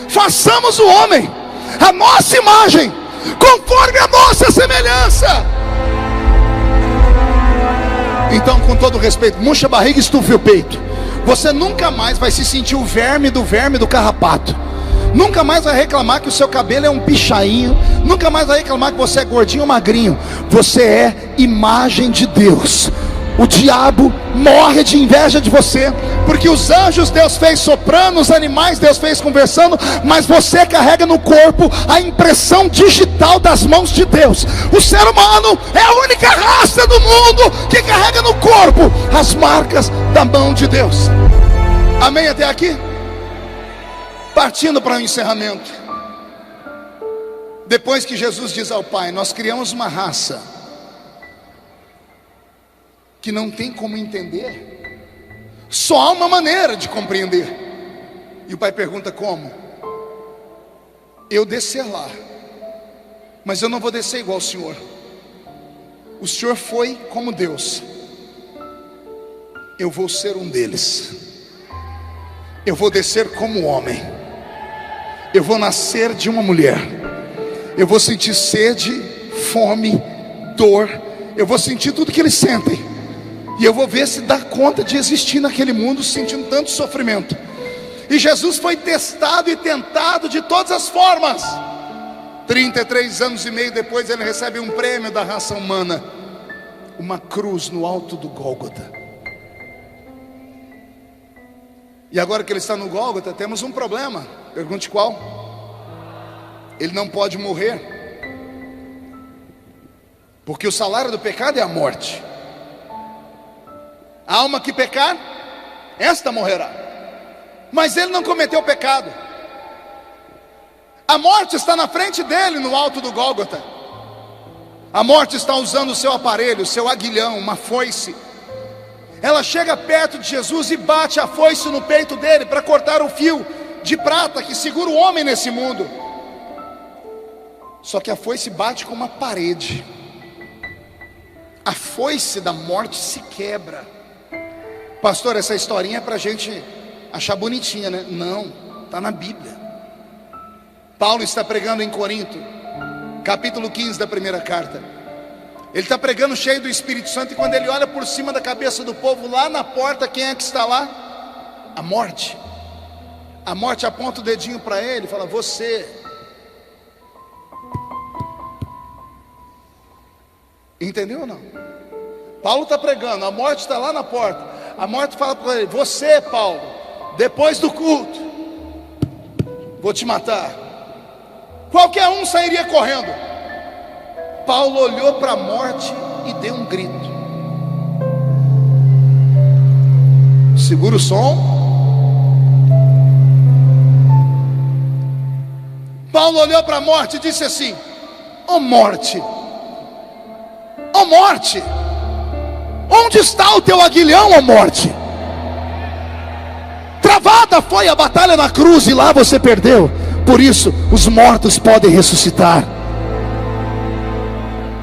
façamos o homem a nossa imagem, conforme a nossa semelhança. Então, com todo respeito, murcha a barriga e estufe o peito. Você nunca mais vai se sentir o verme do carrapato. Nunca mais vai reclamar que o seu cabelo é um pichainho. Nunca mais vai reclamar que você é gordinho ou magrinho. Você é imagem de Deus. O diabo morre de inveja de você, porque os anjos Deus fez soprando, os animais Deus fez conversando, mas você carrega no corpo a impressão digital das mãos de Deus. O ser humano é a única raça do mundo que carrega no corpo as marcas da mão de Deus. Amém até aqui? Partindo para o encerramento. Depois que Jesus diz ao Pai: nós criamos uma raça que não tem como entender, só há uma maneira de compreender. E o Pai pergunta: como? Eu descer lá, mas eu não vou descer igual o Senhor. O Senhor foi como Deus, eu vou ser um deles. Eu vou descer como homem. Eu vou nascer de uma mulher. Eu vou sentir sede, fome, dor. Eu vou sentir tudo que eles sentem. E eu vou ver se dá conta de existir naquele mundo sentindo tanto sofrimento. E Jesus foi testado e tentado de todas as formas. 33 anos e meio depois ele recebe um prêmio da raça humana, uma cruz no alto do Gólgota. E agora que ele está no Gólgota, temos um problema. Pergunte qual? Ele não pode morrer, porque o salário do pecado é a morte. A alma que pecar, esta morrerá. Mas ele não cometeu pecado. A morte está na frente dele no alto do Gólgota. A morte está usando o seu aparelho, o seu aguilhão, uma foice. Ela chega perto de Jesus e bate a foice no peito dele para cortar o fio de prata que segura o homem nesse mundo. Só que a foice bate com uma parede. A foice da morte se quebra. Pastor, essa historinha é para a gente achar bonitinha, né? Não, está na Bíblia. Paulo está pregando em Corinto, capítulo 15 da primeira carta. Ele está pregando cheio do Espírito Santo, e quando ele olha por cima da cabeça do povo, lá na porta, quem é que está lá? A morte. A morte aponta o dedinho para ele e fala: você. Entendeu ou não? Paulo está pregando, a morte está lá na porta. A morte fala para ele: você, Paulo, depois do culto, vou te matar. Qualquer um sairia correndo. Paulo olhou para a morte e deu um grito. Segura o som. Paulo olhou para a morte e disse assim: ó morte, ó morte, onde está o teu aguilhão, ó morte? Travada foi a batalha na cruz e lá você perdeu. Por isso os mortos podem ressuscitar.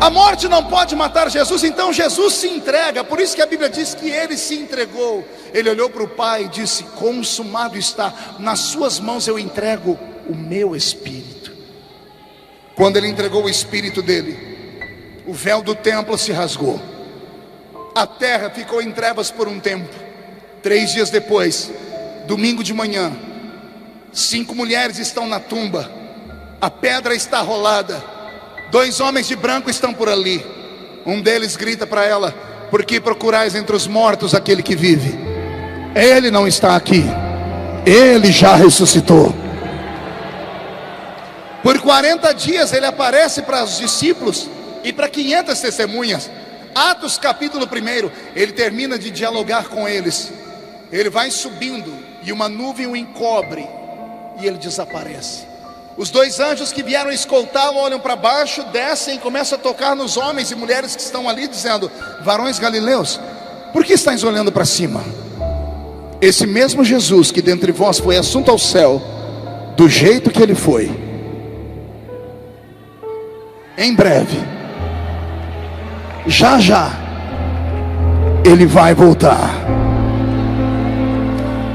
A morte não pode matar Jesus, então Jesus se entrega. Por isso que a Bíblia diz que ele se entregou. Ele olhou para o Pai e disse: consumado está, nas suas mãos eu entrego o meu espírito. Quando ele entregou o espírito dele, o véu do templo se rasgou. A terra ficou em trevas por um tempo. 3 dias depois, domingo de manhã, 5 mulheres estão na tumba. A pedra está rolada. 2 homens de branco estão por ali. Um deles grita para ela: por que procurais entre os mortos aquele que vive? Ele não está aqui, ele já ressuscitou. Por 40 dias ele aparece para os discípulos e para 500 testemunhas. Atos capítulo 1, ele termina de dialogar com eles. Ele vai subindo e uma nuvem o encobre e ele desaparece. Os 2 anjos que vieram escoltá-lo olham para baixo, descem e começam a tocar nos homens e mulheres que estão ali, dizendo: varões galileus, por que estáis olhando para cima? Esse mesmo Jesus que dentre vós foi assunto ao céu, do jeito que ele foi, em breve, já ele vai voltar.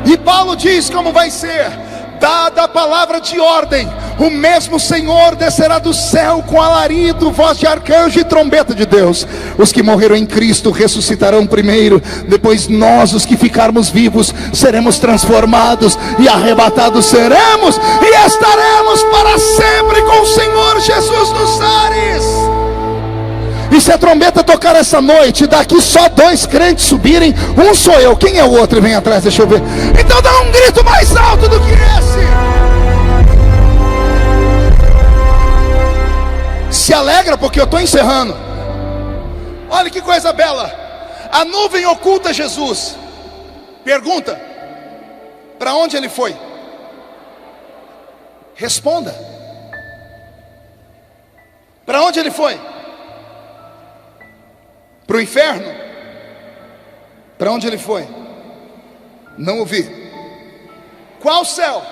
E Paulo diz como vai ser: dada a palavra de ordem, o mesmo Senhor descerá do céu com alarido, voz de arcanjo e trombeta de Deus. Os que morreram em Cristo ressuscitarão primeiro, depois nós, os que ficarmos vivos, seremos transformados e arrebatados seremos, e estaremos para sempre com o Senhor Jesus nos ares. E se a trombeta tocar essa noite, daqui só 2 crentes subirem, um sou eu, quem é o outro? Vem atrás, deixa eu ver. Então dá um grito mais alto do que esse. Se alegra porque eu estou encerrando. Olha que coisa bela. A nuvem oculta Jesus. Pergunta: para onde ele foi? Responda. Para onde ele foi? Para o inferno? Para onde ele foi? Não ouvi. Qual céu?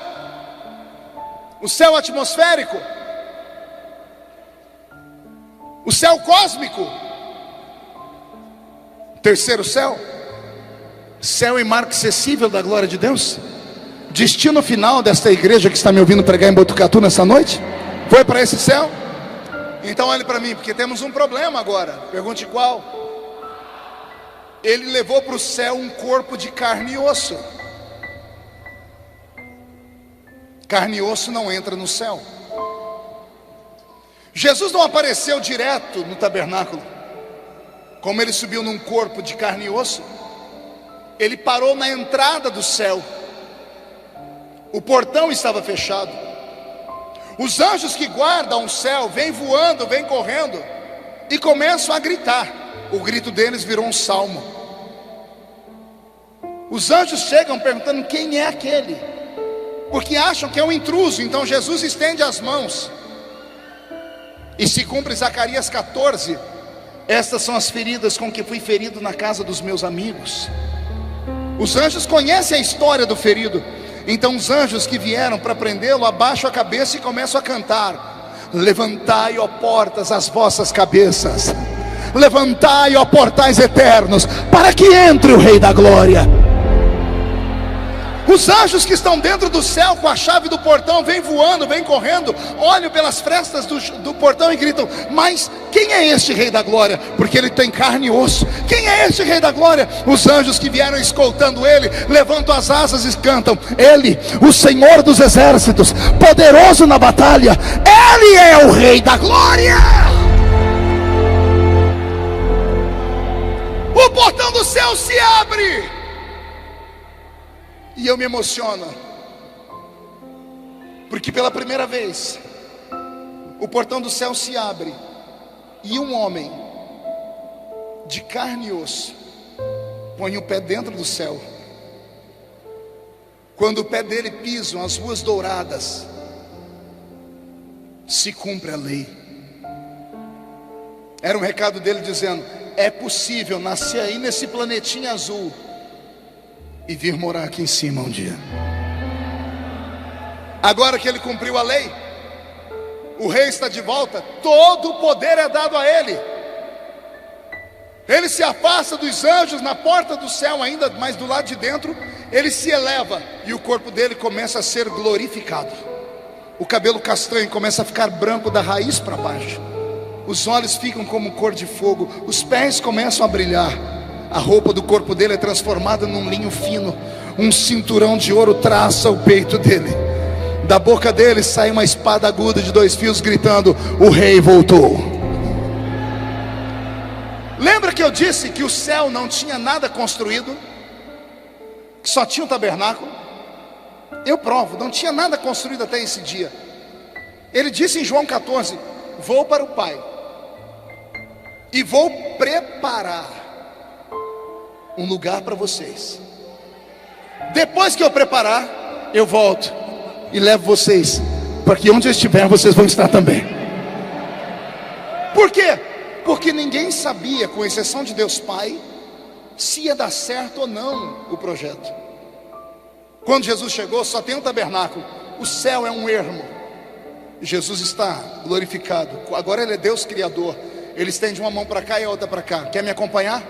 O céu atmosférico? O céu cósmico? Terceiro céu? Céu inacessível da glória de Deus? Destino final desta igreja que está me ouvindo pregar em Botucatu nessa noite? Foi para esse céu? Então olhe para mim, porque temos um problema agora. Pergunte qual? Ele levou para o céu um corpo de carne e osso. Carne e osso não entra no céu. Jesus não apareceu direto no tabernáculo. Como ele subiu num corpo de carne e osso, ele parou na entrada do céu. O portão estava fechado. Os anjos que guardam o céu vêm voando, vêm correndo e começam a gritar. O grito deles virou um salmo. Os anjos chegam perguntando quem é aquele, porque acham que é um intruso. Então Jesus estende as mãos e se cumpre Zacarias 14: estas são as feridas com que fui ferido na casa dos meus amigos. Os anjos conhecem a história do ferido. Então os anjos que vieram para prendê-lo abaixam a cabeça e começam a cantar: levantai, ó portas, as vossas cabeças, levantai, ó portais eternos, para que entre o Rei da Glória. Os anjos que estão dentro do céu com a chave do portão vêm voando, vêm correndo, olham pelas frestas do portão e gritam: mas quem é este Rei da Glória? Porque ele tem carne e osso. Quem é este Rei da Glória? Os anjos que vieram escoltando ele levantam as asas e cantam: ele, o Senhor dos exércitos, poderoso na batalha, ele é o Rei da Glória. O portão do céu se abre. E eu me emociono, porque pela primeira vez o portão do céu se abre e um homem de carne e osso põe o pé dentro do céu. Quando o pé dele pisam as ruas douradas, se cumpre a lei. Era um recado dele dizendo: é possível nascer aí nesse planetinha azul e vir morar aqui em cima um dia. Agora que ele cumpriu a lei, o rei está de volta, todo o poder é dado a ele. Ele se afasta dos anjos na porta do céu ainda, mas do lado de dentro ele se eleva e o corpo dele começa a ser glorificado. O cabelo castanho começa a ficar branco da raiz para baixo. Os olhos ficam como cor de fogo, os pés começam a brilhar. A roupa do corpo dele é transformada num linho fino. Um cinturão de ouro traça o peito dele. Da boca dele sai uma espada aguda de 2 fios gritando: o rei voltou. Lembra que eu disse que o céu não tinha nada construído? Que só tinha um tabernáculo? Eu provo, não tinha nada construído até esse dia. Ele disse em João 14: vou para o Pai e vou preparar um lugar para vocês. Depois que eu preparar, eu volto e levo vocês, para que onde eu estiver, vocês vão estar também. Por quê? Porque ninguém sabia, com exceção de Deus Pai, se ia dar certo ou não o projeto. Quando Jesus chegou, só tem um tabernáculo. O céu é um ermo. Jesus está glorificado. Agora Ele é Deus Criador. Ele estende uma mão para cá e a outra para cá. Quer me acompanhar?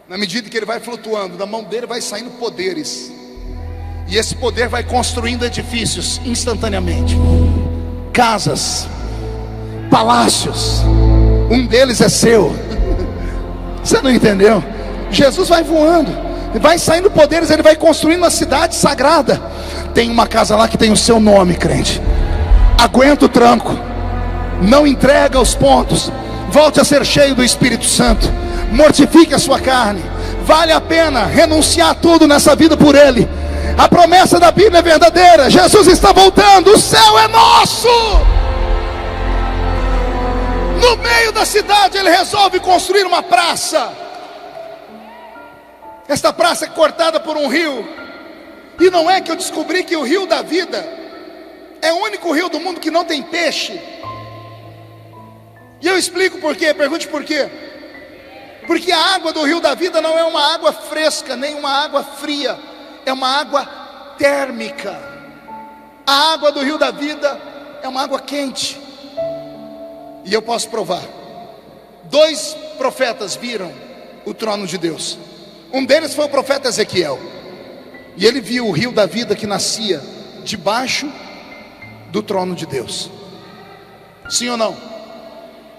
Na medida que Ele vai flutuando, da mão dele vai saindo poderes. E esse poder vai construindo edifícios instantaneamente. Casas, palácios. Um deles é seu. Você não entendeu? Jesus vai voando, vai saindo poderes, Ele vai construindo uma cidade sagrada. Tem uma casa lá que tem o seu nome, crente. Aguenta o tranco, não entrega os pontos, volte a ser cheio do Espírito Santo, mortifique a sua carne. Vale a pena renunciar tudo nessa vida por Ele. A promessa da Bíblia é verdadeira. Jesus está voltando, o céu é nosso. No meio da cidade Ele resolve construir uma praça. Esta praça é cortada por um rio. E não é que eu descobri que o rio da vida é o único rio do mundo que não tem peixe. E eu explico por quê, pergunte por quê. Porque a água do rio da vida não é uma água fresca, nem uma água fria. É uma água térmica. A água do rio da vida é uma água quente. E eu posso provar. 2 profetas viram o trono de Deus. Um deles foi o profeta Ezequiel. E ele viu o rio da vida que nascia debaixo do trono de Deus. Sim ou não?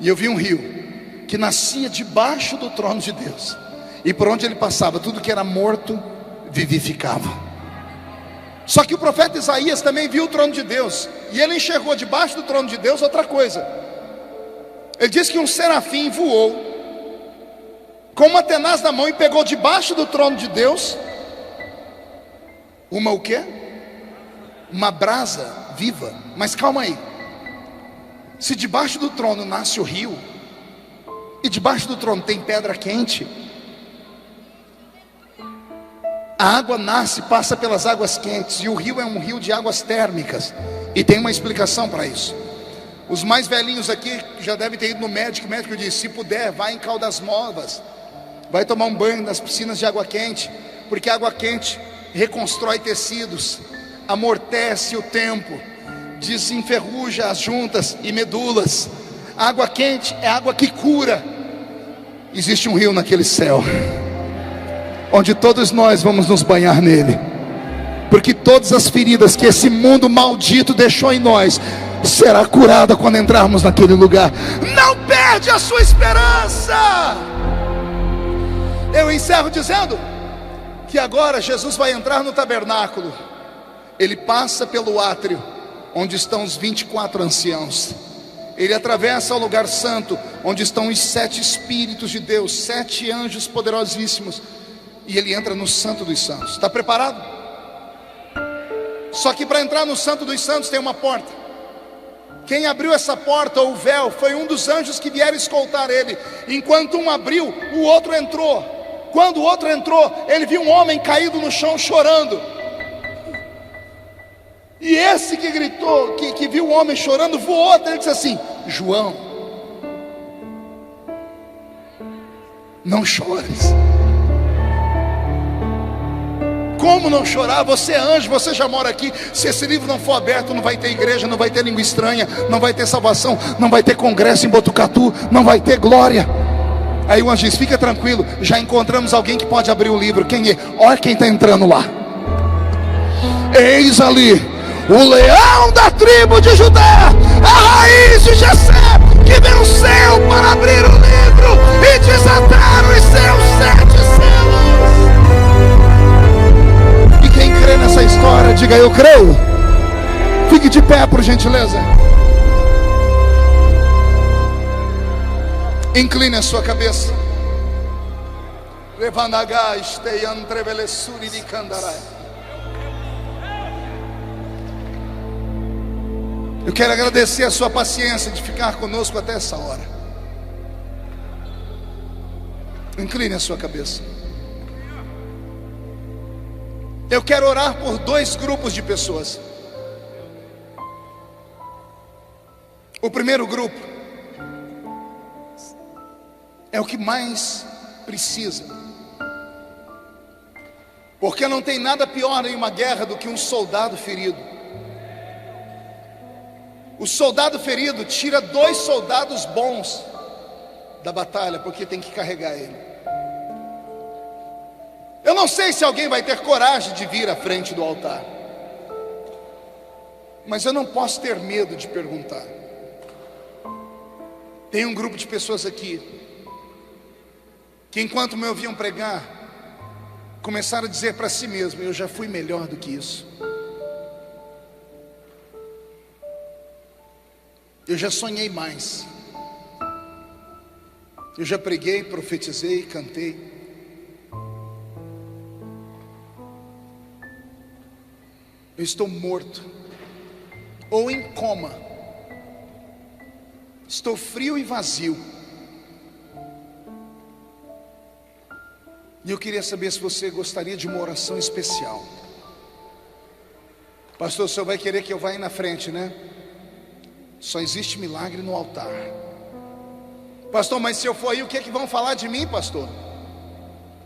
E eu vi um rio que nascia debaixo do trono de Deus. E por onde ele passava, tudo que era morto vivificava. Só que o profeta Isaías também viu o trono de Deus. E ele enxergou debaixo do trono de Deus outra coisa. Ele diz que um serafim voou com uma tenaz na mão e pegou debaixo do trono de Deus uma o quê? Uma brasa viva. Mas calma aí. Se debaixo do trono nasce o rio, e debaixo do trono tem pedra quente, a água nasce, passa pelas águas quentes, e o rio é um rio de águas térmicas. E tem uma explicação para isso. Os mais velhinhos aqui já devem ter ido no médico. O médico disse: se puder, vai em Caldas Novas, vai tomar um banho nas piscinas de água quente, porque a água quente reconstrói tecidos, amortece o tempo, desenferruja as juntas e medulas. A água quente é água que cura. Existe um rio naquele céu, onde todos nós vamos nos banhar nele, porque todas as feridas que esse mundo maldito deixou em nós será curada quando entrarmos naquele lugar. Não perde a sua esperança. Eu encerro dizendo que agora Jesus vai entrar no tabernáculo. Ele passa pelo átrio, onde estão os 24 anciãos. Ele atravessa o lugar santo, onde estão os 7 Espíritos de Deus, 7 anjos poderosíssimos. E ele entra no Santo dos Santos. Está preparado? Só que para entrar no Santo dos Santos tem uma porta. Quem abriu essa porta, ou o véu, foi um dos anjos que vieram escoltar ele. Enquanto um abriu, o outro entrou. Quando o outro entrou, ele viu um homem caído no chão chorando. E esse que gritou, que viu o homem chorando, voou até ele e disse assim: João, não chores. Como não chorar? Você é anjo, você já mora aqui. Se esse livro não for aberto, não vai ter igreja, não vai ter língua estranha, não vai ter salvação, não vai ter congresso em Botucatu, não vai ter glória. Aí o anjo diz: fica tranquilo, já encontramos alguém que pode abrir o livro. Quem é? Olha quem está entrando lá. Eis ali o leão da tribo de Judá, a raiz de Jessé, que venceu para abrir o livro e desatar os seus 7 selos. E quem crê nessa história, diga: eu creio. Fique de pé, por gentileza. Incline a sua cabeça. Eu quero agradecer a sua paciência de ficar conosco até essa hora. Incline a sua cabeça. Eu quero orar por dois grupos de pessoas. O primeiro grupo é o que mais precisa, porque não tem nada pior em uma guerra do que um soldado ferido. O soldado ferido tira 2 soldados bons da batalha, porque tem que carregar ele. Eu não sei se alguém vai ter coragem de vir à frente do altar, mas eu não posso ter medo de perguntar. Tem um grupo de pessoas aqui que, enquanto me ouviam pregar, começaram a dizer para si mesmo: eu já fui melhor do que isso. Eu já sonhei mais. Eu já preguei, profetizei, cantei. Eu estou morto, ou em coma. Estou frio e vazio. E eu queria saber se você gostaria de uma oração especial. Pastor, o senhor vai querer que eu vá aí na frente, né? Só existe milagre no altar. Pastor, mas se eu for aí, o que é que vão falar de mim, pastor?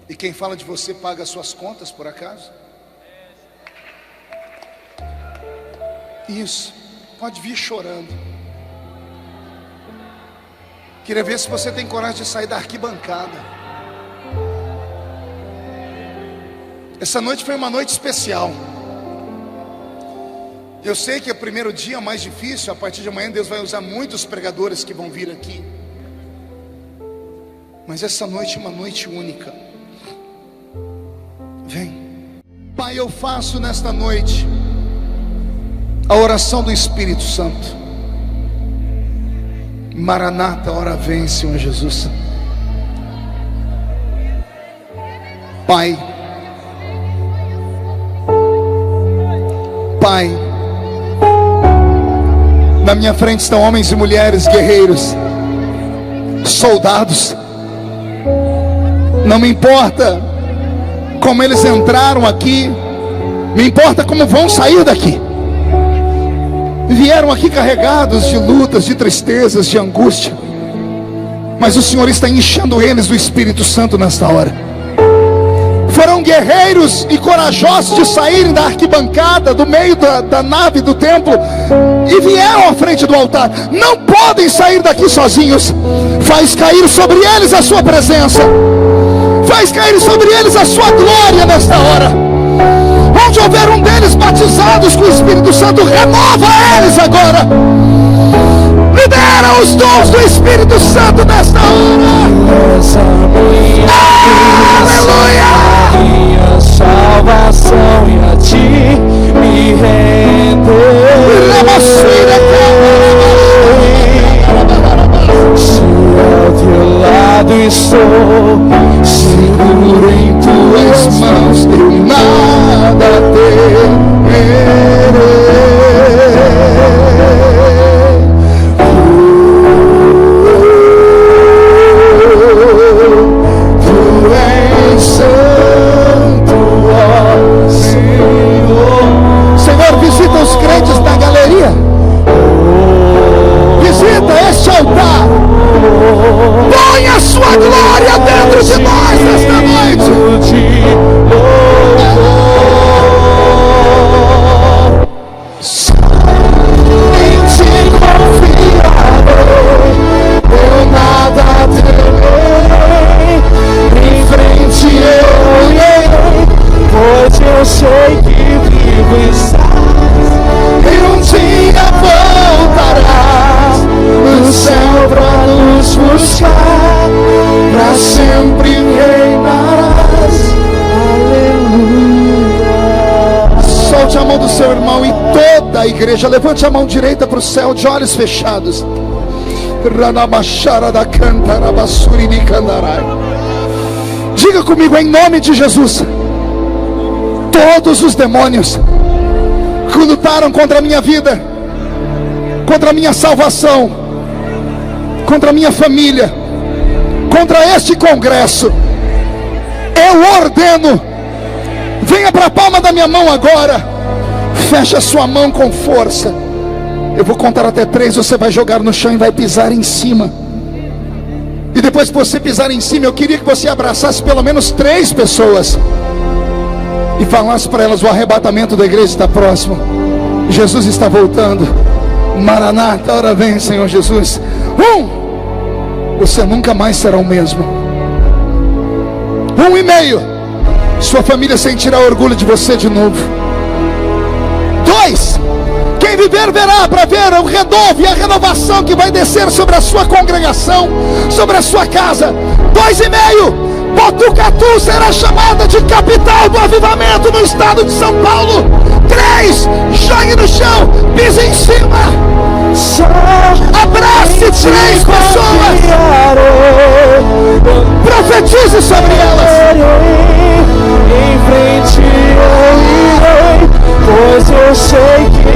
E quem fala de você paga as suas contas, por acaso? Isso, pode vir chorando. Queria ver se você tem coragem de sair da arquibancada. Essa noite foi uma noite especial. Eu sei que é o primeiro dia mais difícil. A partir de amanhã Deus vai usar muitos pregadores que vão vir aqui. Mas essa noite é uma noite única. Vem. Pai, eu faço nesta noite a oração do Espírito Santo. Maranata, ora vem, Senhor Jesus. Pai, na minha frente estão homens e mulheres guerreiros, soldados. Não me importa como eles entraram aqui, me importa como vão sair daqui. Vieram aqui carregados de lutas, de tristezas, de angústia, mas o Senhor está enchendo eles do Espírito Santo nesta hora. Foram guerreiros e corajosos de saírem da arquibancada, do meio da nave do templo, e vieram à frente do altar. Não podem sair daqui sozinhos. Faz cair sobre eles a sua presença, faz cair sobre eles a sua glória nesta hora. Onde houver um deles batizados com o Espírito Santo, renova eles agora. Libera os dons do Espírito Santo nesta hora. Aleluia. Minha salvação e a ti me rendo. Se ao teu lado estou, seguro em tuas mãos, eu nada temerei. Tu és santo, ó Senhor. Senhor, visita os crentes na galeria. Visita este altar. Põe a sua glória dentro de nós nesta noite. Em ti confiarei, eu nada terei. Em frente eu irei, Pois eu sei que vivo estás, e um dia voltarás no céu pra nos buscar, pra sempre reinarás. Aleluia. Solte a mão do seu irmão e toda a igreja levante a mão direita para o céu de olhos fechados. Diga comigo em nome de Jesus: todos os demônios que lutaram contra a minha vida, contra a minha salvação, contra a minha família, contra este congresso. Eu ordeno, venha para a palma da minha mão agora, feche a sua mão com força. Eu vou contar até 3, você vai jogar no chão e vai pisar em cima. E depois que você pisar em cima, eu queria que você abraçasse pelo menos 3 pessoas e falasse para elas: o arrebatamento da igreja está próximo, Jesus está voltando. Maranata, ora vem, Senhor Jesus. Você nunca mais será o mesmo. 1,5, sua família sentirá orgulho de você de novo. 2, quem viver verá, para ver o renovo e a renovação que vai descer sobre a sua congregação, sobre a sua casa. 2,5, Botucatu será chamada de capital do avivamento no estado de São Paulo. 3, jogue no chão, pise em cima, abrace 3 pessoas, profetize sobre elas. Em frente eu irei, pois eu sei que